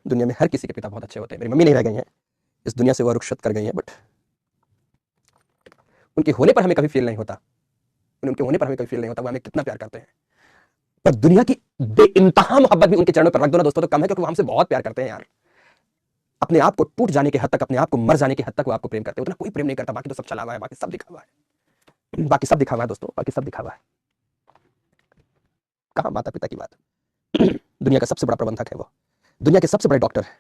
दुनिया में हर किसी के पिता बहुत अच्छे होते हैं। मेरी मम्मी नहीं रह गई हैं इस दुनिया से, वो रुखसत कर गई हैं, बट उनके होने पर हमें कभी फील नहीं होता, उनके होने पर हमें कभी फील नहीं होता वो हमें कितना प्यार करते हैं। पर दुनिया की बेइंतहा मोहब्बत भी उनके चरणों पर रख दो ना दोस्तों तो कम है, क्योंकि वो हमसे बहुत प्यार करते हैं यार। अपने आप को टूट जाने के हद तक, अपने आप को मर जाने के हद तक वो आपको प्रेम करते हैं। उतना कोई प्रेम नहीं करता, बाकी तो सब चला हुआ है, बाकी सब दिखा हुआ है, बाकी सब दिखा हुआ है दोस्तों, बाकी सब दिखा हुआ है। कहां माता पिता की बात? दुनिया का सबसे बड़ा प्रबंधक है वो, दुनिया के सबसे बड़े डॉक्टर है,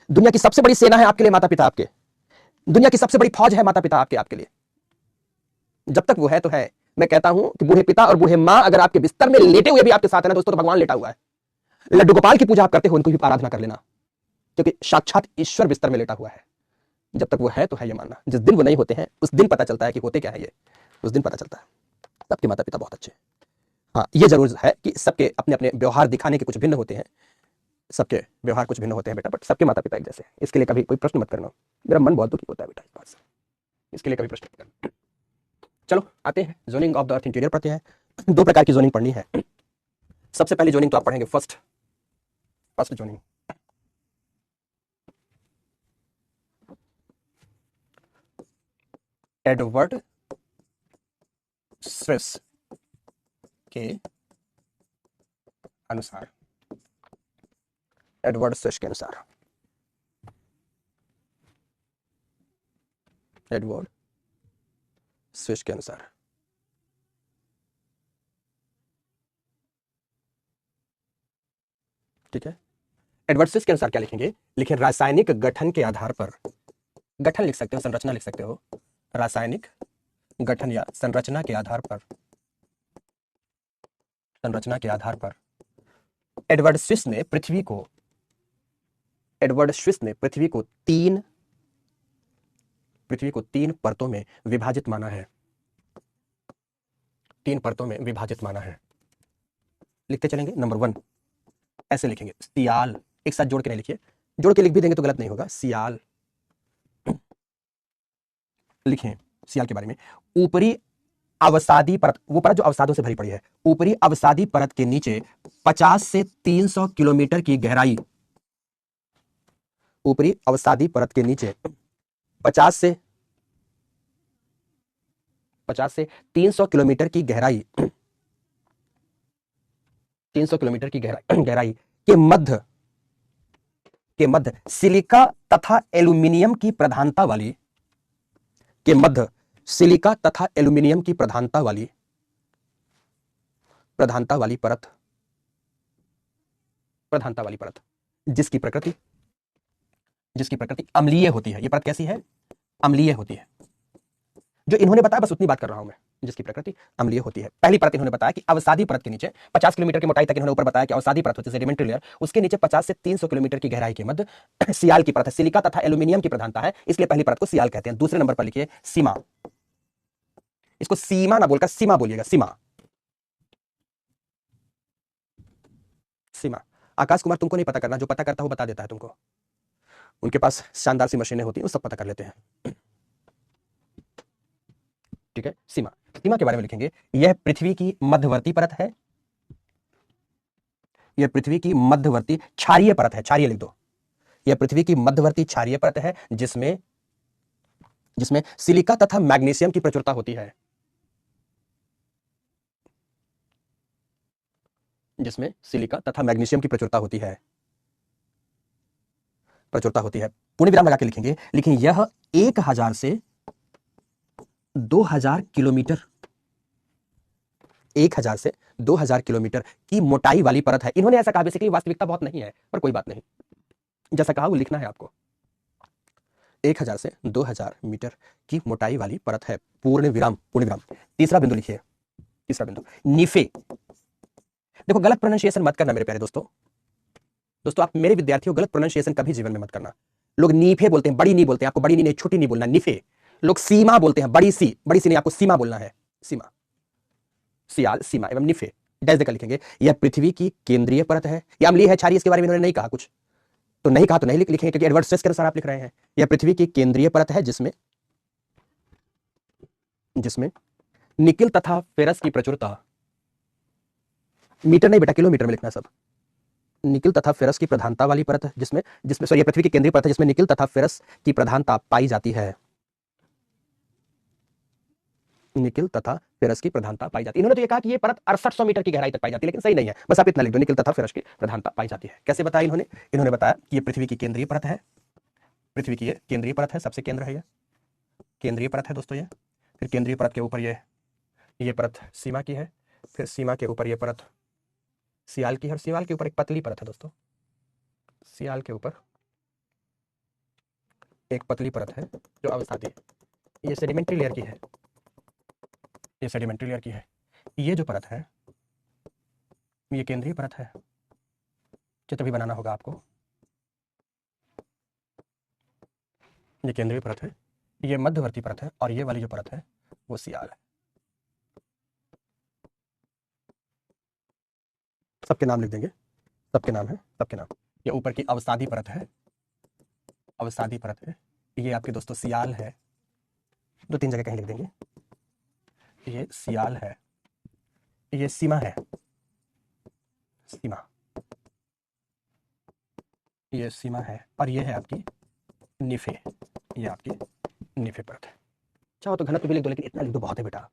दुनिया की सबसे बड़ी सेना है आपके लिए माता पिता आपके, दुनिया की सबसे बड़ी फौज है माता पिता आपके लिए। जब तक वो है तो है। मैं कहता हूं कि बूढ़े पिता और बूढ़े मां अगर आपके बिस्तर में लेटे हुए भी आपके साथ है ना दोस्तों, तो भगवान लेटा हुआ है। लड्डू गोपाल की पूजा आप करते हो, उनको भी आराधना कर लेना, क्योंकि साक्षात ईश्वर बिस्तर में लेटा हुआ है। जब तक वो है तो है ये मानना। जिस दिन वो नहीं होते हैं उस दिन पता चलता है कि होते क्या है ये, उस दिन पता चलता है। सबके माता पिता बहुत अच्छे हैं। हाँ, ये जरूर है कि सबके अपने अपने व्यवहार दिखाने के कुछ भिन्न होते हैं, सबके व्यवहार कुछ भिन्न होते हैं बेटा, बट सबके माता पिता एक जैसे हैं। इसके लिए कभी कोई प्रश्न मत करना, मेरा मन बहुत दुखी होता है बेटा इस बात से, इसके लिए कभी प्रश्न मत करना। चलो आते हैं, zoning of the earth interior पढ़ते हैं। दो प्रकार की जोनिंग पढ़नी है। सबसे पहले जोनिंग तो आप पढ़ेंगे फर्स्ट जोनिंग, एडवर्ड स्विस के अनुसार, एडवर्ड स्विस के अनुसार, एडवर्ड स्विस के अनुसार, ठीक है। एडवर्ड स्विस के अनुसार क्या लिखेंगे? लिखें रासायनिक गठन के आधार पर, गठन लिख सकते हो, संरचना लिख सकते हो, रासायनिक गठन या संरचना के आधार पर, संरचना के आधार पर एडवर्ड स्विस ने पृथ्वी को तीन परतों में विभाजित माना है, तीन परतों में विभाजित माना है। लिखते चलेंगे। नंबर 1 ऐसे लिखेंगे, सियाल, एक साथ जोड़ के नहीं लिखिए, जोड़ के लिख भी देंगे तो गलत नहीं होगा। सियाल लिखें, सियाल के बारे में, ऊपरी अवसादी परत, वो परत जो अवसादों से भरी पड़ी है, ऊपरी अवसादी परत के नीचे 50 से 300 किलोमीटर की गहराई, ऊपरी अवसादी परत के नीचे 50 से 300 किलोमीटर की गहराई, 300 किलोमीटर की गहराई के मध्य सिलिका तथा एल्यूमिनियम की प्रधानता वाली, के मध्य सिलिका तथा एल्यूमिनियम की प्रधानता वाली परत जिसकी प्रकृति अम्लीय होती है। ये परत कैसी है? अम्लीय होती है। जो इन्होंने बताया बस उतनी बात कर रहा हूं मैं, जिसकी प्रकृति अम्लीय होती है। पहली परत इन्होंने बताया कि अवसादी परत के नीचे 50 किलोमीटर की मोटाई तक, इन्होंने ऊपर बताया कि अवसादी परत होती है सेडिमेंट्री लेयर, उसके नीचे 50 से 300 किलोमीटर की गहराई के मध्य सियाल की परत है। सिलिका तथा एल्यूमिनियम की प्रधानता है, इसलिए पहली परत को सियाल कहते हैं। दूसरे नंबर पर लिखिए सीमा। इसको सीमा ना बोलकर सीमा बोलिएगा, सीमा। सीमा। आकाश कुमार तुमको नहीं पता करना, जो पता करता है वो बता देता है तुमको। उनके पास शानदार सी मशीनें होती हैं, वो सब पता कर लेते हैं। ठीक है। सीमा, सीमा के बारे में लिखेंगे, यह पृथ्वी की मध्यवर्ती परत है। यह पृथ्वी की मध्यवर्ती क्षारीय परत है, क्षारीय लिख दो। यह पृथ्वी की मध्यवर्ती क्षारीय परत है जिसमें सिलिका तथा मैग्नीशियम की प्रचुरता होती है। जिसमें सिलिका तथा मैग्नीशियम की प्रचुरता होती है। पूर्ण विराम लगा के लिखेंगे, लेकिन यह 1000 से 2000 किलोमीटर, 1000 से 2000 किलोमीटर की मोटाई वाली परत है। इन्होंने ऐसा कहा, बेसिकली वास्तविकता बहुत नहीं है, पर कोई बात नहीं, जैसा कहा वो लिखना है आपको। 1000 से 2000 मीटर की मोटाई वाली परत है। पूर्ण विराम। तीसरा बिंदु लिखिए, तीसरा बिंदु नीफे। देखो, गलत प्रोनाउंसिएशन मत करना मेरे प्यारे दोस्तों। आप मेरे विद्यार्थियों, गलत प्रोनाउंसिएशन कभी जीवन में मत करना। लोग नीफे बोलते हैं, बड़ी नी बोलते हैं। आपको बड़ी नी नहीं, छोटी नी बोलना, नीफे। लोग सीमा बोलते हैं, बड़ी सी नहीं, आपको सीमा बोलना है। सीमा, सियाल, सीमा एवं नीफे डैश देकर लिखेंगे। यह पृथ्वी की केंद्रीय परत है। यह अम्लीय है, क्षारीय, इसके बारे में इन्होंने नहीं कहा कुछ, तो नहीं कहा तो नहीं लिखेंगे, क्योंकि एडवर्ड स्ट्रेस के अनुसार आप लिख रहे हैं। यह पृथ्वी की केंद्रीय परत है जिसमें निकिल तथा फेरस की प्रचुरता, मीटर नहीं बेटा, किलोमीटर में लिखना सब। निकिल तथा फेरस की प्रधानता वाली परत है जिसमें यह पृथ्वी की केंद्रीय परत है जिसमें निकिल तथा फेरस की प्रधानता पाई जाती है। निकिल तथा फेरस की प्रधानता पाई जाती है। इन्होंने तो ये कहा कि ये परत 6800 मीटर की गहराई तक पाई जाती है, लेकिन सही नहीं है। बस आप इतना लिख दो, निकिल तथा फेरस की प्रधानता पाई जाती है। कैसे बताया इन्होंने बताया कि ये पृथ्वी की केंद्रीय परत है। पृथ्वी की ये केंद्रीय परत है, सबसे केंद्र है, ये केंद्रीय परत है दोस्तों। ये फिर केंद्रीय परत के ऊपर ये परत सीमा की है। फिर सीमा के ऊपर ये परत सियाल की है, और सियाल के ऊपर एक पतली परत है दोस्तों। सियाल के ऊपर एक पतली परत है जो अवसादी, ये सेडिमेंट्री लेयर की है। ये सेडिमेंट्री लेयर की है। ये जो परत है ये केंद्रीय परत है। चित्र भी बनाना होगा आपको। ये केंद्रीय परत है, ये मध्यवर्ती परत है, और ये वाली जो परत है वो सियाल है। सबके नाम लिख देंगे, सबके नाम है, सबके नाम। ये ऊपर की अवसादी परत है, अवसादी परत है। ये आपके दोस्तों सियाल है, 2-3 जगह कहीं लिख देंगे। ये सियाल है, ये सीमा है, सीमा, ये सीमा है, और ये है आपकी निफे, ये आपकी निफे परत है। चाहो तो घनत्व भी लिख दो, लेकिन इतना लिख दो बहुत है बेटा।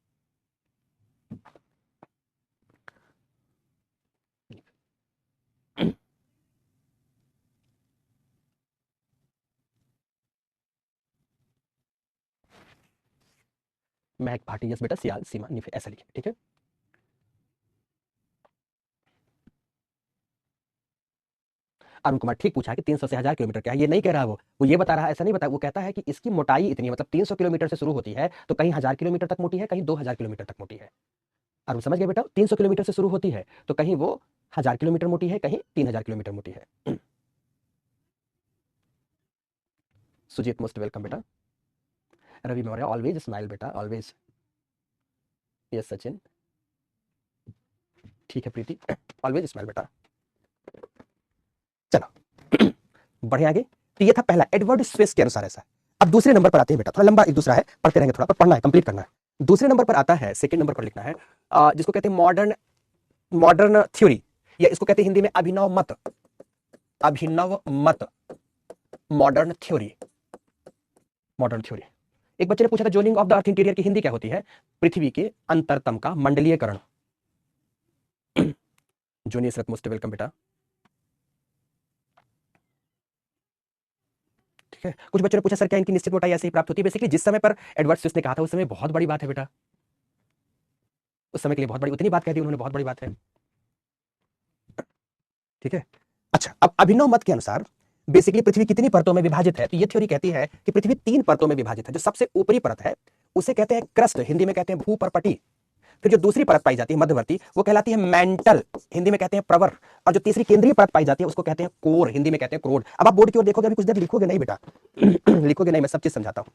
महक भाटी, यस बेटा, सियाल, सीमा, निफे, ऐसा लिखे, ठीक है। अरुण कुमार ठीक पूछा है कि 300 से 1000 किलोमीटर क्या है। ये नहीं कह रहा वो ये बता रहा है, ऐसा नहीं बता, वो कहता है कि इसकी मोटाई इतनी है, मतलब 300 किलोमीटर से शुरू होती है, तो कहीं 1000 किलोमीटर तक मोटी है, कहीं 2000 किलोमीटर तक मोटी है। अरुण समझ गए बेटा, 300 किलोमीटर से शुरू होती है, तो कहीं वो 1000 किलोमीटर मोटी है, कहीं 3000 किलोमीटर मोटी है। सुजीत मोस्ट वेलकम बेटा। रवि मौर्य ऑलवेज स्माइल बेटा, ऑलवेज। यस सचिन, ठीक है। प्रीति ऑलवेज स्माइल बेटा। चलो बढ़े आगे। तो ये था पहला, एडवर्ड स्ट्रेस के अनुसार ऐसा। अब दूसरे नंबर पर आते हैं बेटा, थोड़ा लंबा एक दूसरा है, पढ़ते रहेंगे, थोड़ा पर पढ़ना है, कंप्लीट करना है। दूसरे नंबर पर आता है, सेकंड नंबर पर लिखना है जिसको कहते हैं मॉडर्न मॉडर्न थ्योरी, या इसको कहते हैं हिंदी में अभिनव मत, अभिनव मत, मॉडर्न थ्योरी, मॉडर्न थ्योरी। एक बच्चे ने पूछा था zoning of the earth interior की हिंदी क्या होती है? पृथ्वी के अंतरतम का मंडलीयकरण। जूनियर सर मोस्ट वेलकम बेटा। ठीक है, कुछ बच्चों ने पूछा सर क्या इनकी निश्चित मोटाई ऐसे ही प्राप्त होती है? बेसिकली जिस समय पर एडवर्ड स्विस ने कहा था उस समय बहुत बड़ी बात है बेटा, उस समय के लिए बहुत बड़ी, उतनी बात कह दी उन्होंने, बहुत बड़ी बात है। ठीक है, अच्छा अब अभिनव मत के अनुसार बेसिकली पृथ्वी कितनी परतों में विभाजित है? तो ये थ्योरी कहती है कि पृथ्वी 3 परतों में विभाजित है। जो सबसे ऊपरी परत है उसे कहते हैं क्रस्ट, हिंदी में कहते हैं भूपरपटी। फिर जो दूसरी परत पाई जाती है मध्यवर्ती, वो कहलाती है मेंटल, हिंदी में कहते हैं प्रवर। और जो तीसरी केंद्रीय परत पाई जाती है उसको कहते हैं कोर, हिंदी में कहते हैं क्रोड। अब आप बोर्ड की ओर देखोगे, अभी कुछ देर लिखोगे नहीं बेटा लिखोगे नहीं, मैं सब चीज समझाता हूं।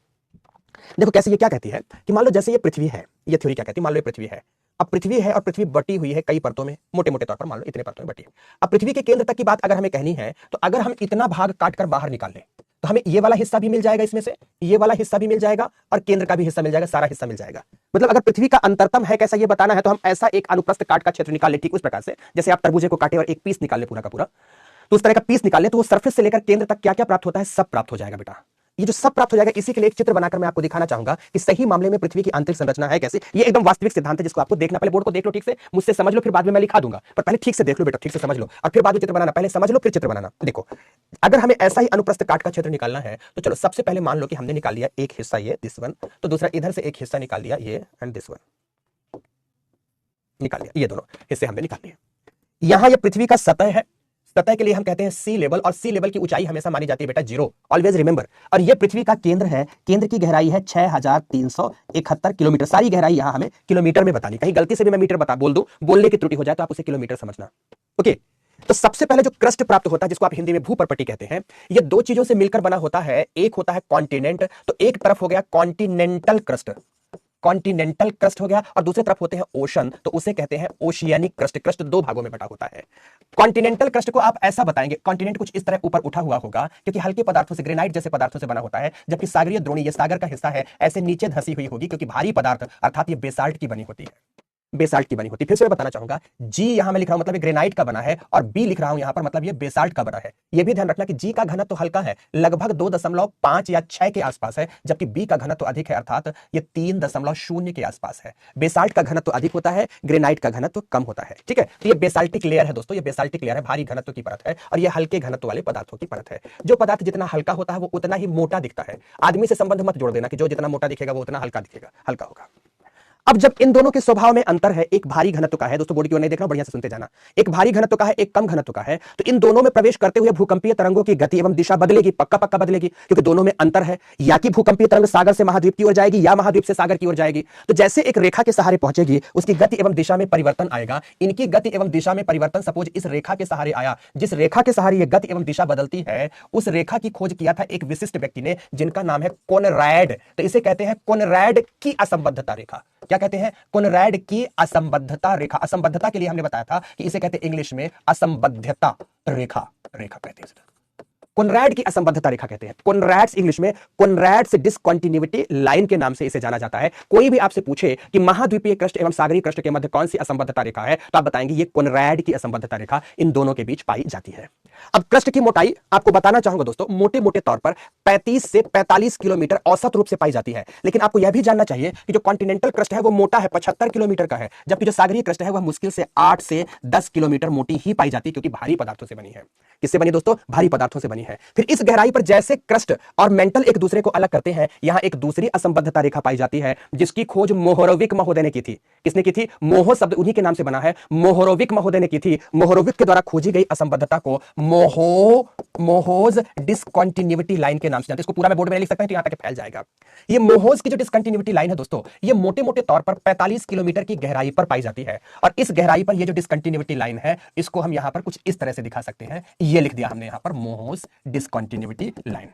देखो कैसे, ये क्या कहती है कि मान लो जैसे ये पृथ्वी है, ये थ्योरी क्या कहती है, मान लो ये पृथ्वी है। अब पृथ्वी है और पृथ्वी बटी हुई है कई परतों में, मोटे मोटे तौर पर मान लो इतने परतों में बटी है। अब पृथ्वी के केंद्र तक की बात अगर हमें कहनी है तो अगर हम इतना भाग काट कर बाहर निकाल लें तो हमें ये वाला हिस्सा भी मिल जाएगा, इसमें से ये वाला हिस्सा भी मिल जाएगा और केंद्र का भी हिस्सा मिल जाएगा, सारा हिस्सा मिल जाएगा। मतलब अगर पृथ्वी का अंतरतम है कैसा ये बताना है तो हम ऐसा एक अनुप्रस्थ काट का क्षेत्र निकाल ले, ठीक उस प्रकार से जैसे आप तरबूजे को काटे और एक पीस निकाल ले पूरा का पूरा, तो उस तरह का पीस निकाल ले तो वो सरफेस से लेकर केंद्र तक क्या क्या प्राप्त होता है, सब प्राप्त हो जाएगा बेटा। ये जो सब प्राप्त हो जाएगा, इसी के लिए एक चित्र बनाकर मैं आपको दिखाना चाहूंगा कि सही मामले में पृथ्वी की आंतरिक संरचना है कैसे। ये एकदम वास्तविक सिद्धांत है जिसको आपको देखना, पहले बोर्ड को देख लो ठीक से, मुझसे समझ लो, फिर बाद में मैं लिखा दूंगा, पर पहले ठीक से देख लो बेटा, ठीक से समझ लो और फिर बाद में चित्र बनाना। पहले समझ लो फिर चित्र बनाना। देखो अगर हमें ऐसा ही अनुप्रस्थ काट का क्षेत्र निकालना है तो चलो सबसे पहले मान लो कि हमने निकाल लिया एक हिस्सा ये, दिस वन, तो दूसरा इधर से एक हिस्सा निकाल लिया ये एंड दिस वन, निकाल लिया, ये दोनों हिस्से हमने निकाल लिए। यहां ये पृथ्वी का सतह है, सतह के लिए हम कहते हैं सी लेवल, और सी लेवल की ऊंचाई हमेशा मानी जाती है बेटा 0, ऑलवेज रिमेंबर। और ये पृथ्वी का केंद्र है, केंद्र की गहराई है 6371 किलोमीटर। सारी गहराई यहां हमें किलोमीटर में बतानी, कहीं गलती से भी मैं मीटर बता बोल दूं, बोलने की त्रुटि हो जाए तो आप उसे किलोमीटर समझना। ओके, तो सबसे पहले जो क्रस्ट प्राप्त होता है जिसको आप हिंदी में भूपरपटी कहते हैं, ये दो चीजों से मिलकर बना होता है। एक होता है कॉन्टिनेंट, तो एक तरफ हो गया कॉन्टिनेंटल क्रस्ट, कॉन्टिनेंटल क्रस्ट हो गया, और दूसरी तरफ होते हैं ओशन, तो उसे कहते हैं ओशियानिक क्रस्ट। क्रस्ट दो भागों में बटा होता है। कॉन्टिनेंटल क्रस्ट को आप ऐसा बताएंगे, कॉन्टिनेंट कुछ इस तरह ऊपर उठा हुआ होगा क्योंकि हल्के पदार्थों से, ग्रेनाइट जैसे पदार्थों से बना होता है, जबकि सागरीय द्रोणी ये सागर का हिस्सा है, ऐसे नीचे धसी हुई होगी क्योंकि भारी पदार्थ अर्थात ये बेसाल्ट की बनी होती है, बेसाल्ट की बनी होती है। फिर से मैं बताना चाहूंगा, जी यहां मैं लिख रहा हूं मतलब ये ग्रेनाइट का बना है, और बी लिख रहा हूं यहां पर मतलब ये बेसाल्ट का बना है। ये भी ध्यान रखना कि जी का घनत्व तो हल्का है, लगभग 2.5 या 6 के आसपास है, जबकि बी का घनत्व तो अधिक है, अर्थात ये 3.0 के आसपास है। बेसाल्ट का घनत्व तो अधिक होता है, ग्रेनाइट का घनत्व तो कम होता है। ठीक है, तो ये बेसाल्टिक लेयर है दोस्तों, ये बेसाल्टिक लेयर है, भारी घनत्व की परत है, और ये हल्के घनत्व वाले पदार्थों की परत है। जो पदार्थ जितना हल्का होता है वो उतना ही मोटा दिखता है। आदमी से संबंध मत जोड़ देना कि जो जितना मोटा दिखेगा वो उतना हल्का दिखेगा, हल्का होगा। अब जब इन दोनों के स्वभाव में अंतर है, एक भारी घनत्व का है, दोस्तों बोर्ड की ओर नहीं देखना, बढ़िया से सुनते जाना, एक भारी घनत्व का है, एक कम घनत्व का है, तो इन दोनों में प्रवेश करते हुए भूकंपीय तरंगों की गति एवं दिशा बदलेगी, पक्का पक्का बदलेगी, क्योंकि दोनों में अंतर है। या कि भूकंपीय तरंग सागर से महाद्वीप की ओर जाएगी या महाद्वीप से सागर की ओर जाएगी। तो जैसे एक रेखा के सहारे पहुंचेगी उसकी गति एवं दिशा में परिवर्तन आएगा। इनकी गति एवं दिशा में परिवर्तन सपोज इस रेखा के सहारे आया, जिस रेखा के सहारे यह गति एवं दिशा बदलती है उस रेखा की खोज किया था एक विशिष्ट व्यक्ति ने जिनका नाम है कोनरैड। तो इसे कहते हैं कोनरैड की असंबद्धता रेखा। क्या कहते हैं? कोनरैड की असंबद्धता रेखा। असंबद्धता के लिए हमने बताया था कि इसे कहते हैं इंग्लिश में असंबद्धता रेखा, रेखा कहते हैं। कोनरैड की असंबद्धता रेखा कहते हैं। कोनरैड्स इंग्लिश में कोनरैड्स डिसकंटिन्यूटी लाइन के नाम से इसे जाना जाता है। कोई भी आपसे पूछे कि महाद्वीपीय क्रस्ट एवं सागरीय क्रस्ट के मध्य कौन सी असंबद्धता रेखा है तो आप बताएंगे ये कोनरैड की असंबद्धता रेखा इन दोनों के बीच पाई जाती है। अब क्रस्ट की मोटाई आपको बताना चाहूंगा दोस्तों, मोटे मोटे तौर पर 35 से 45 किलोमीटर औसत रूप से पाई जाती है। लेकिन आपको यह भी जानना चाहिए कि जो कॉन्टिनेंटल क्रस्ट है वो मोटा है, 75 किलोमीटर का है, जबकि जो सागरीय क्रस्ट है वह मुश्किल से 8 से 10 किलोमीटर मोटी ही पाई जाती है, क्योंकि भारी पदार्थों से बनी है। किससे बनी दोस्तों? भारी पदार्थों से बनी है। फिर इस गहराई पर जैसे क्रस्ट और मेंटल एक दूसरे को अलग करते हैं, यहां एक दूसरी असंबद्धता रेखा पाई जाती है जिसकी खोज मोहोरोविक महोदय ने की थी। किसने की थी? मोहो शब्द उन्हीं के नाम से बना है, मोहोरोविक महोदय ने की थी। मोहोरोविक के द्वारा खोजी गई असंबद्धता को मोहोज डिसकंटिन्यूटी लाइन के नाम से जानते हैं। इसको पूरा मैं बोर्ड में लिख सकता हूं तो यहां तक फैल जाएगा। ये मोहोज की जो डिसकंटिन्यूटी लाइन है दोस्तों, ये मोटे मोटे तौर पर 45 किलोमीटर की गहराई पर पाई जाती है। और इस गहराई पर ये जो डिसकंटिन्यूटी लाइन है इसको हम यहां पर कुछ इस तरह से दिखा सकते हैं। ये लिख दिया हमने यहां पर मोहोज डिसकंटिन्यूटी लाइन।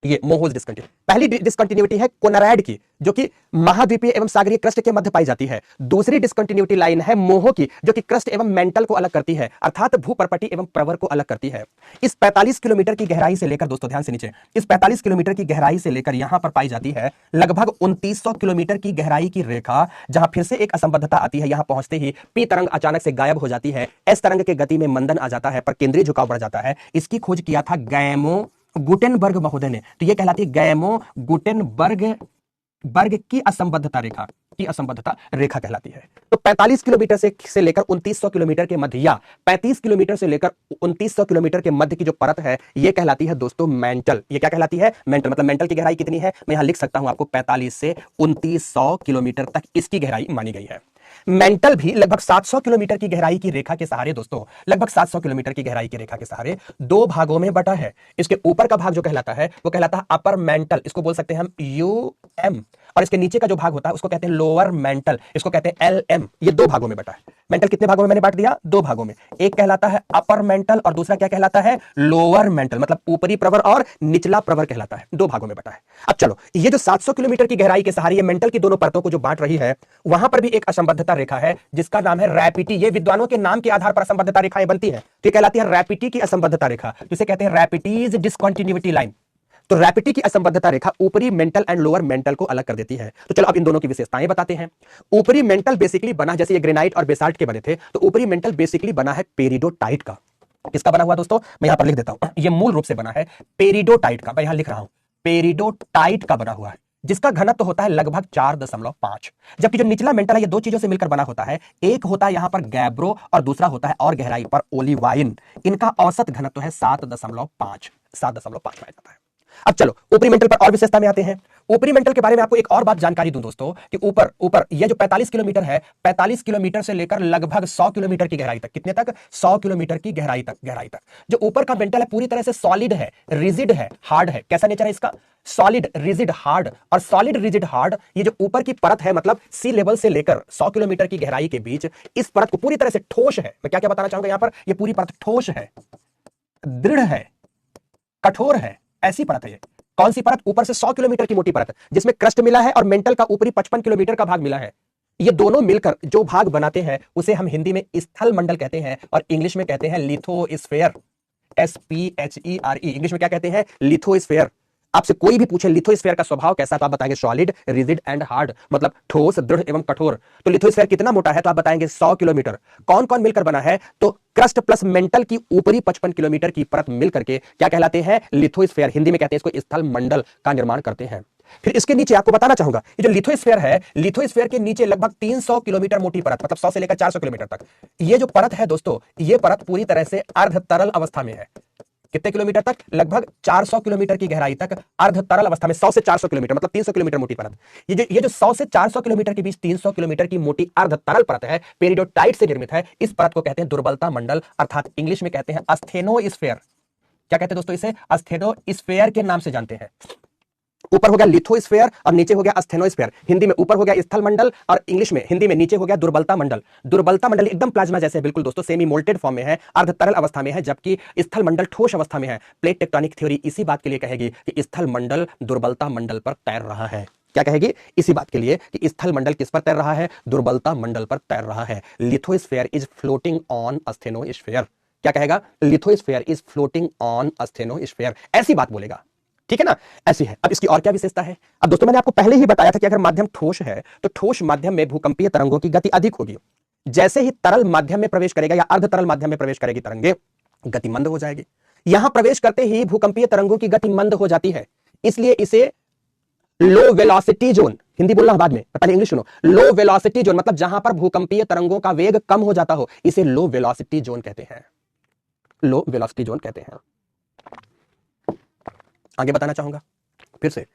ये मोहोज डिस्कंटिन्यूटी। पहली डिस्कंटिन्यूटी है कोनराड की, जो कि महाद्वीपीय एवं सागरीय क्रस्ट के मध्य पाई जाती है। दूसरी डिस्कंटिन्यूटी लाइन है मोहो की, जो कि क्रस्ट एवं मेंटल को अलग करती है, अर्थात भूपर्पटी एवं प्रवर को अलग करती है। इस 45 किलोमीटर की गहराई से लेकर, दोस्तों ध्यान से नीचे, इस 45 किलोमीटर की गहराई से लेकर यहां पर पाई जाती है लगभग 2900 किलोमीटर की गहराई की रेखा, जहां फिर से एक असंबद्धता आती है। यहां पहुंचते ही पी तरंग अचानक से गायब हो जाती है, एस तरंग के गति में मंदन आ जाता है, पर केंद्रीय झुकाव बढ़ जाता है। इसकी खोज किया था गैमो गुटेनबर्ग महोदय ने। तो यह कहलाती है गैमो गुटेनबर्ग की असंबद्धता रेखा, की असंबद्धता रेखा कहलाती है। तो 45 किलोमीटर से लेकर 2900 किलोमीटर के मध्य, या 35 किलोमीटर से लेकर 2900 किलोमीटर के मध्य की जो परत है, यह कहलाती है दोस्तों मेंटल। ये क्या कहलाती है? मेंटल। मतलब मेंटल की गहराई कितनी है, मैं यहां लिख सकता हूं आपको, 45 से 2900 किलोमीटर तक इसकी गहराई मानी गई है। मेंटल भी लगभग 700 किलोमीटर की गहराई की रेखा के सहारे, दोस्तों लगभग 700 किलोमीटर की गहराई की रेखा के सहारे दो भागों में बटा है। इसके ऊपर का भाग जो कहलाता है वो कहलाता है अपर मेंटल, इसको बोल सकते हैं हम यूएम, और इसके नीचे का जो भाग होता है उसको कहते हैं लोअर मेंटल, इसको कहते हैं एलएम। ये दो भागों में बटा है। मेंटल कितने भागों में मैंने बांट दिया? दो भागों में। एक कहलाता है अपर मेंटल और दूसरा क्या कहलाता है? लोअर मेंटल, मतलब ऊपरी प्रवर और निचला प्रवर कहलाता है। दो भागों में बटा है। अब चलो, ये जो 700 किलोमीटर की गहराई के सहारे ये मेंटल की दोनों परतों को जो बांट रही है, वहां पर भी एक असंबद्धता रेखा है जिसका नाम है रैपिटी। ये विद्वानों के नाम के आधार पर असंबद्धता रेखाएं बनती है, तो कहलाती है रैपिटी की असंबद्धता रेखा, जिसे कहते हैं रैपिटीज डिसकंटिन्यूटी लाइन। तो रैपिटी की असंबद्धता रेखा ऊपरी मेंटल एंड लोअर मेंटल को अलग कर देती है। तो चलो अब इन दोनों की विशेषताएं बताते हैं। ऊपरी मेंटल बेसिकली बना, जैसे ये ग्रेनाइट और बेसाल्ट के बने थे, तो ऊपरी मेंटल बेसिकली बना है पेरिडोटाइट का। किसका बना हुआ दोस्तों? मैं यहां पर लिख देता हूं, ये मूल रूप से बना है पेरिडोटाइट का। मैं यहां लिख रहा हूं, पेरिडोटाइट का बना हुआ है, जिसका घनत्व होता है लगभग 4.5। जबकि जो निचला मेंटल है ये दो चीजों से मिलकर बना होता है, एक होता है यहां पर गैब्रो और दूसरा होता है और गहराई पर ओलिवाइन। इनका औसत घनत्व है 7.5 पाया जाता है। अब चलो ऊपरी मेंटल पर और विशेषता में आते हैं। ऊपरी मेंटल के बारे में आपको एक और बात जानकारी दूं दोस्तों, कि ऊपर ये जो 45 किलोमीटर है, 45 किलोमीटर से लेकर लगभग 100 किलोमीटर की गहराई तक, कितने तक? 100 किलोमीटर की गहराई तक जो ऊपर का मेंटल है पूरी तरह से सॉलिड है, रिजिड है, हार्ड है। कैसा नेचर है इसका? Solid, rigid, hard. और सॉलिड, रिजिड, हार्ड, ये जो ऊपर की परत है, मतलब सी लेवल से लेकर 100 किलोमीटर की गहराई के बीच, इस परत को पूरी तरह से ठोस है। मैं क्या क्या बताना चाहूंगा यहां पर? ये पूरी परत ठोस है, दृढ़ है, कठोर है, ऐसी परत है ये। कौन सी परत? ऊपर से 100 किलोमीटर की मोटी परत, जिसमें क्रस्ट मिला है और मेंटल का ऊपरी 55 किलोमीटर का भाग मिला है। ये दोनों मिलकर जो भाग बनाते हैं उसे हम हिंदी में स्थल मंडल कहते हैं और इंग्लिश में कहते हैं लिथोस्फेयर, SPHERE। इंग्लिश में क्या कहते हैं? लिथोस्फेयर। आपसे कोई भी पूछे लिथोस्फेयर का स्वभाव कैसा, तो आप बताएंगे सॉलिड, रिजिड एंड हार्ड, मतलब ठोस, दृढ़ एवं कठोर। तो लिथोस्फेयर कितना मोटा है, तो आप बताएंगे 100 किलोमीटर। कौन कौन मिलकर बना है? तो क्रस्ट प्लस मेंटल की ऊपरी 55 किलोमीटर की परत मिलकर के क्या कहलाते हैं? लिथोस्फेयर। हिंदी में कहते हैं इसको स्थल मंडल का निर्माण करते हैं। फिर इसके नीचे आपको बताना चाहूंगा, ये जो लिथोस्फेयर है, लिथोस्फेयर के नीचे लगभग 300 किलोमीटर मोटी परत, मतलब 100 से लेकर 400 किलोमीटर तक, ये जो परत है दोस्तों, ये परत पूरी तरह से अर्ध तरल अवस्था में है। कितने किलोमीटर तक? लगभग 400 किलोमीटर की गहराई तक अर्ध तरल अवस्था में। 100 से 400 किलोमीटर मतलब 300 किलोमीटर मोटी परत। ये जो 100 से 400 किलोमीटर के बीच 300 किलोमीटर की मोटी अर्ध तरल परत है, पेरिडोटाइट से निर्मित है। इस परत को कहते हैं दुर्बलता मंडल, अर्थात इंग्लिश में कहते हैं अस्थेनोस्फेयर। क्या कहते हैं दोस्तों इसे? अस्थेनोस्फेयर के नाम से जानते हैं। ऊपर हो गया लिथोस्फेयर और नीचे हो गया अस्थेनोस्फेयर। हिंदी में ऊपर हो गया स्थल मंडल और इंग्लिश में, हिंदी में नीचे हो गया दुर्बलता मंडल। दुर्बलता मंडल एकदम प्लाज्मा जैसे है, बिल्कुल दोस्तों, सेमी मोल्टेड फॉर्म में है, अर्ध तरल अवस्था में है, जबकि स्थल मंडल ठोस अवस्था में है। प्लेट टेक्टोनिक थ्योरी इसी बात के लिए कहेगी कि स्थल मंडल दुर्बलता मंडल पर तैर रहा है। क्या कहेगी? इसी बात के लिए कि स्थल मंडल किस पर तैर रहा है? दुर्बलता मंडल पर तैर रहा है। Lithosphere is floating on asthenosphere. क्या कहेगा? Lithosphere is floating on asthenosphere, ऐसी बात बोलेगा। ठीक है ना? ऐसी है। अब इसकी और क्या विशेषता है? अब दोस्तों मैंने आपको पहले ही बताया था कि अगर माध्यम ठोस है तो ठोस माध्यम में भूकंपीय तरंगों की गति अधिक होगी। जैसे ही तरल माध्यम में प्रवेश करेगा या अर्ध तरल माध्यम में प्रवेश करेगी तरंगे, गति मंद हो जाएगी। यहां प्रवेश करते ही भूकंपीय तरंगों की गति मंद हो जाती है, इसलिए इसे लो वेलोसिटी जोन, हिंदी बोलना बाद में, पहले इंग्लिश सुनो। लो वेलोसिटी जोन मतलब जहां पर भूकंपीय तरंगों का वेग कम हो जाता हो, इसे लो वेलोसिटी जोन कहते हैं। लो वेलोसिटी जोन कहते हैं। आगे बताना चाहूंगा फिर से,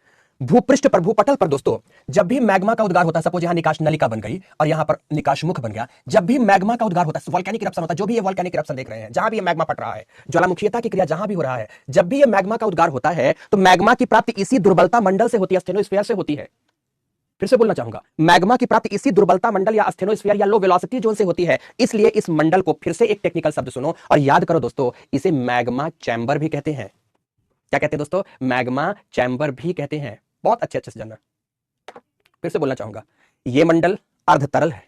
भूपृष्ठ पर, भूपटल पर दोस्तों, जब भी मैग्मा का उद्गार होता है, सपोज यहां निकाश नलिका बन गई और यहां पर निकाश मुख बन गया, जब भी मैग्मा का उद्गार होता है, वोल्केनिक इरप्शन होता है, जो भी ये वोल्केनिक इरप्शन देख रहे हैं, जहां भी ये मैग्मा फट रहा है, ज्वालामुखीयता की क्रिया जहां भी हो रहा है, जब भी ये मैग्मा का उद्गार होता है, तो मैग्मा की प्राप्ति इसी दुर्बलता मंडल से होती है, अस्थेनोस्फेयर से होती है। फिर से बोलना चाहूंगा, मैग्मा की प्राप्ति इसी दुर्बलता मंडल या अस्थेनोस्फेयर या लो वेलोसिटी जोन से होती है। इसलिए इस मंडल को, फिर से एक टेक्निकल शब्द सुनो और याद करो दोस्तों, इसे मैग्मा चैम्बर भी कहते हैं। क्या कहते हैं दोस्तों? मैग्मा चैम्बर भी कहते हैं। बहुत अच्छे से जानना। फिर से बोलना चाहूंगा, ये मंडल अर्ध तरल है,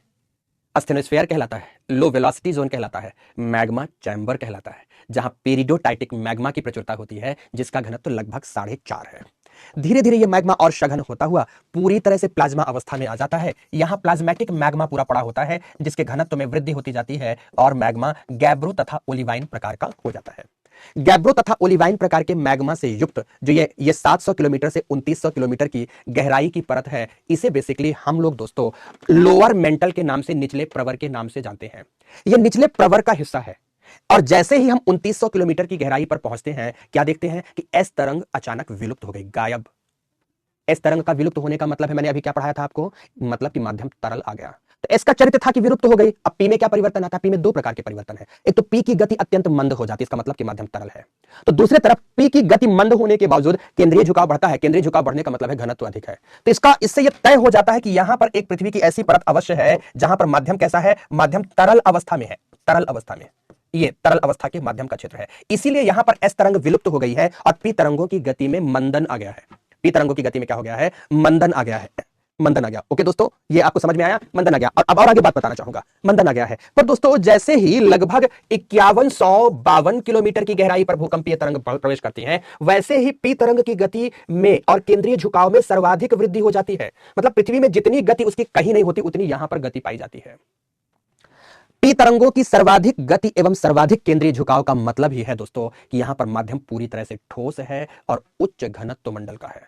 अस्थेनोस्फेयर कहलाता है, लो वेलोसिटी जोन कहलाता है, मैग्मा चैम्बर कहलाता है, जहां पेरिडोटाइटिक मैग्मा की प्रचुरता होती है, जिसका घनत्व लगभग 4.5 है। धीरे धीरे ये मैग्मा और सघन होता हुआ पूरी तरह से प्लाज्मा अवस्था में आ जाता है। यहां प्लाज्मेटिक मैग्मा पूरा पड़ा होता है, जिसके घनत्व में वृद्धि होती जाती है और मैग्मा गैब्रो तथा ओलिवाइन प्रकार का हो जाता है। गैब्रो तथा ओलिवाइन प्रकार के मैग्मा से युक्त जो ये 700 किलोमीटर से 2900 किलोमीटर की गहराई की परत है, इसे बेसिकली हम लोग दोस्तों लोअर मेंटल के नाम से, निचले प्रवर के नाम से जानते हैं। यह निचले प्रवर का हिस्सा है। और जैसे ही हम 2900 किलोमीटर की गहराई पर पहुंचते हैं, क्या देखते हैं कि एस तरंग अचानक विलुप्त हो गई, गायब। एस तरंग का विलुप्त होने का मतलब है, मैंने अभी क्या पढ़ाया था आपको, मतलब कि माध्यम तरल आ गया। तो एस का चरित्र था कि विलुप्त हो गई। अब पी में क्या परिवर्तन आता है? पी में 2 प्रकार के परिवर्तन है। एक तो पी की गति अत्यंत मंद हो जाती है, इसका मतलब कि माध्यम तरल है। तो दूसरी तरफ पी की गति मंद होने के बावजूद केंद्रीय झुकाव बढ़ता है। केंद्रीय झुकाव बढ़ने का मतलब है घनत्व अधिक है। तो इससे यह तय हो जाता है कि यहां पर एक पृथ्वी की ऐसी परत अवश्य है जहां पर माध्यम कैसा है? माध्यम तरल अवस्था में है। तरल अवस्था में, ये तरल अवस्था के माध्यम का क्षेत्र है। इसीलिए यहां पर एस तरंग विलुप्त हो गई है और पी तरंगों की गति में मंदन आ गया है। पी तरंगों की गति में क्या हो गया है? मंदन आ गया है। मंदन आ गया। ओके दोस्तों, ये आपको समझ में आया? मंदन आ गया। और अब और आगे बात बताना चाहूंगा, मंदन आ गया है। पर दोस्तों जैसे ही लगभग 5152 किलोमीटर की गहराई पर भूकंपीय तरंग प्रवेश करती हैं, वैसे ही पी तरंग की गति में और केंद्रीय झुकाव में सर्वाधिक वृद्धि हो जाती है। मतलब पृथ्वी में जितनी गति उसकी कहीं नहीं होती, उतनी यहां पर गति पाई जाती है। पी तरंगों की सर्वाधिक गति एवं सर्वाधिक केंद्रीय झुकाव का मतलब ही है दोस्तों कि यहां पर माध्यम पूरी तरह से ठोस है और उच्च घनत्व मंडल का है।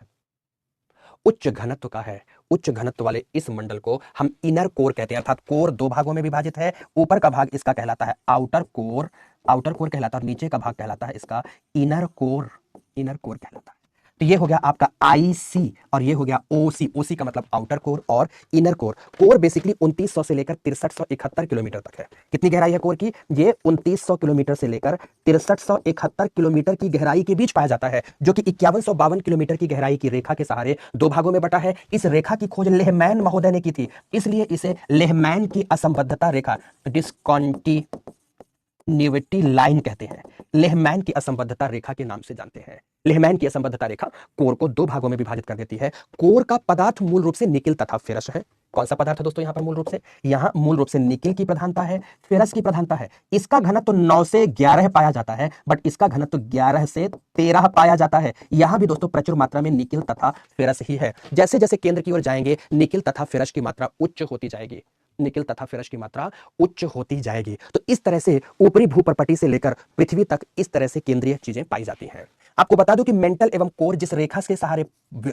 उच्च घनत्व का है। उच्च घनत्व वाले इस मंडल को हम इनर कोर कहते हैं, अर्थात कोर 2 भागों में विभाजित है। ऊपर का भाग इसका कहलाता है आउटर कोर, आउटर कोर कहलाता है, और नीचे का भाग कहलाता है इसका इनर कोर, इनर कोर कहलाता है। तो ये हो गया आपका आईसी और ये हो गया ओसी। ओसी का मतलब आउटर कोर और इनर कोर। कोर बेसिकली 2900 से लेकर 6371 किलोमीटर तक है। कितनी गहराई है कोर की? ये 2900 किलोमीटर से लेकर 6371 किलोमीटर की गहराई के बीच पाया जाता है, जो कि 5152 किलोमीटर की गहराई की रेखा के सहारे 2 भागों में बटा है। इस रेखा की खोज लेहमैन महोदय ने की थी, इसलिए इसे लेहमैन की असंबद्धता रेखा, डिस्कंटिन्यूटी लाइन कहते हैं। लेहमैन की असंबद्धता रेखा के नाम से जानते हैं। लेहमैन की असंबद्धता रेखा कोर को 2 भागों में विभाजित कर देती है। कोर का पदार्थ मूल रूप से निकिल तथा फेरस है। कौन सा पदार्थ है दोस्तों यहां पर? मूल रूप से यहां मूल रूप से निकिल की प्रधानता है, फेरस की प्रधानता है। इसका घनत्व 9 से 11 पाया जाता है, बट इसका घनत्व 11 से 13 पाया जाता है। यहां भी दोस्तों प्रचुर मात्रा में निकिल तथा फेरस ही है। जैसे जैसे केंद्र की ओर जाएंगे, निकिल तथा फेरस की मात्रा उच्च होती जाएगी। निकिल तथा फेरस की मात्रा उच्च होती जाएगी। तो इस तरह से ऊपरी भूप्रपटी से लेकर पृथ्वी तक इस तरह से केंद्रीय चीजें पाई जाती हैं। आपको बता दूं कि मेंटल एवं कोर जिस रेखा के सहारे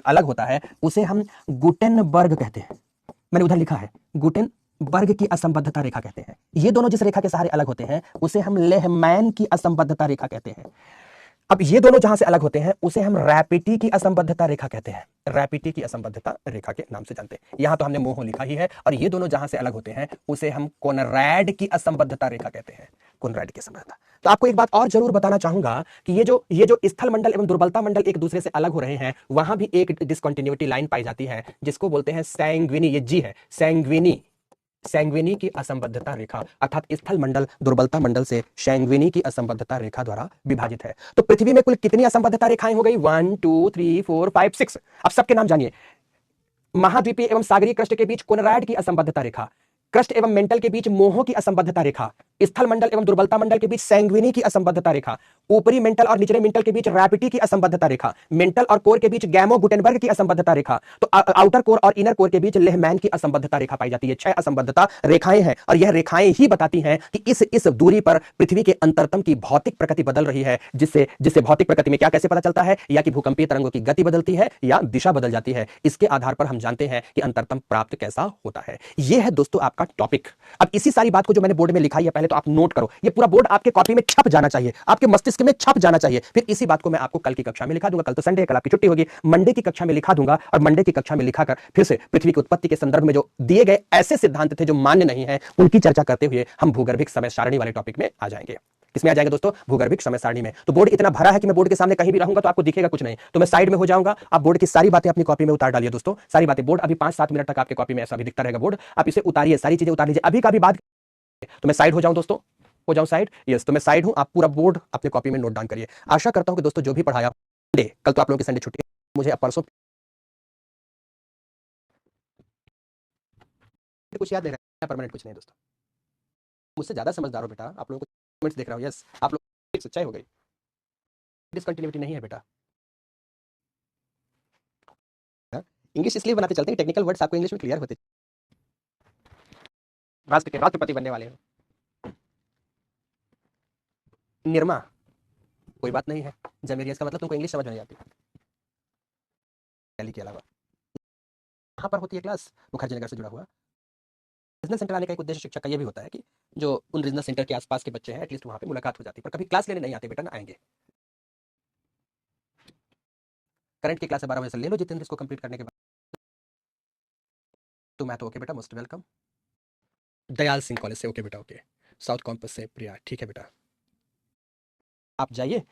अलग होता है, उसे हम गुटेनबर्ग कहते हैं। मैंने उधर लिखा है, गुटेनबर्ग की असंबद्धता रेखा कहते हैं। ये दोनों जिस रेखा के सहारे अलग होते हैं, उसे हम लेहमैन की असंबद्धता रेखा कहते हैं। अब ये दोनों जहां से अलग होते हैं, उसे हम रैपिटी की असंबद्धता रेखा कहते हैं। रैपिटी की असंबद्धता रेखा के नाम से जानते हैं। यहां तो हमने मोह लिखा ही है। और ये दोनों जहां से अलग होते हैं, उसे हम कोनरैड की असंबद्धता रेखा कहते हैं। कोनरैड की असंबद्धता। तो आपको एक बात और जरूर बताना चाहूंगा कि ये जो स्थल मंडल एवं दुर्बलता मंडल एक दूसरे से अलग हो रहे हैं, वहां भी एक डिस्कंटिन्यूटी लाइन पाई जाती है, जिसको बोलते हैं सैंग्विनी। ये जी है, सैंग्विनी। सैंग्विनी की असंबद्धता रेखा, अर्थात स्थल मंडल दुर्बलता मंडल से सैंग्विनी की असंबद्धता रेखा द्वारा विभाजित है। तो पृथ्वी में कुल कितनी असंबद्धता रेखाएं हो गई? 1 2 3 4 5 6। अब सबके नाम जानिए। महाद्वीपीय एवं सागरीय क्रस्ट के बीच कोनराड की असंबद्धता रेखा, क्रस्ट एवं मेंटल के बीच मोह की असंबद्धता रेखा, स्थल मंडल एवं दुर्बलता मंडल के बीच सैंग्विनी की असंबद्धता रेखा, ऊपरी मेंटल और निचले मेंटल के बीच रैपिटी की असंबद्धता रेखा, मेंटल और कोर के बीच गैमो गुटेनबर्ग की असंबद्धता रेखा, तो आउटर कोर और इनर कोर के बीच लेहमैन की असंबद्धता रेखा पाई जाती है। 6 असंबद्धता रेखाएं हैं और यह रेखाएं ही बताती हैं कि इस दूरी पर पृथ्वी के अंतरतम की भौतिक प्रकृति बदल रही है, जिससे भौतिक प्रकृति में क्या कैसे पता चलता है, या कि भूकंपीय तरंगों की गति बदलती है या दिशा बदल जाती है। इसके आधार पर हम जानते हैं कि अंतरतम प्राप्त कैसा होता है। यह है दोस्तों आपका टॉपिक। अब इसी सारी बात को जो मैंने बोर्ड में लिखा है, पहले तो आप नोट करो। ये पूरा बोर्ड आपके कॉपी में छप जाना चाहिए, आपके मस्तिष्क में छप जाना चाहिए। फिर इसी बात को मैं आपको कल की कक्षा में लिखा दूंगा। कल तो संडे है, कल आपकी छुट्टी होगी। मंडे की कक्षा में लिखा दूंगा और मंडे की कक्षा में लिखाकर फिर से पृथ्वी की उत्पत्ति के संदर्भ में जो दिए गए ऐसे सिद्धांत थे जो मान्य नहीं है, उनकी चर्चा करते हुए हम भूगर्भिक समय सारणी वाले टॉपिक में आ जाएंगे। किसमें आ जाएंगे दोस्तों? भूगर्भिक समय सारणी में। तो बोर्ड इतना भरा है कि मैं बोर्ड के सामने कहीं भी रहूंगा तो आपको दिखेगा कुछ नहीं, तो मैं साइड में हो जाऊंगा। आप बोर्ड की सारी बातें अपनी कॉपी में उतार डालिए दोस्तों, सारी बातें। बोर्ड अभी 5-7 मिनट तक आपके कॉपी में ऐसा भी दिखता रहेगा बोर्ड। आप इसे उतारिए, सारी चीजें उतार लीजिए। अभी का भी बात, तो मैं साइड हो जाऊं दोस्तों, हो जाऊं साइड। यस, तो मैं साइड हूं। आप पूरा बोर्ड अपने कॉपी में नोट डाउन करिए। आशा करता हूं कि दोस्तों जो भी पढ़ाया संडे, कल तो आप लोगों की संडे छुट्टी है, मुझे अब परसों कुछ याद नहीं रहा, परमानेंट कुछ नहीं दोस्तों। मुझसे ज़्यादा समझदार हो बेटा, आप लोगों को कमेंट्स देख रहा हूँ, यस आप लोग एक सच्चाई हो गई, डिसकंटिन्यूटी नहीं है बेटा। इंग्लिश इसलिए बनाते चलते हैं, टेक्निकल वर्ड्स आपको इंग्लिश में क्लियर होते, राष्ट्रपति बनने वाले हो। निर्मा, कोई बात नहीं है, जमेरियस का मतलब तुमको इंग्लिश समझ में नहीं आती दिल्ली के अलावा। कहाँ पर होती है क्लास? मुखर्जी नगर से जुड़ा हुआ। रीजनल सेंटर आने का एक उद्देश्य शिक्षक का ये भी होता है कि जो उन रीजनल सेंटर के आसपास के बच्चे हैं एटलीस्ट वहाँ पे मुलाकात हो जाती है, पर कभी क्लास लेने नहीं आते बेटा, ना आएंगे। करंट की क्लास है 12 बजे से ले लो जितेंद्र, इसको कंप्लीट करने के बाद तो मैं तो ओके बेटा, most welcome. Dayal Singh college से, ओके बेटा ओके। साउथ कैंपस से प्रिया, ठीक है बेटा, आप जाइए।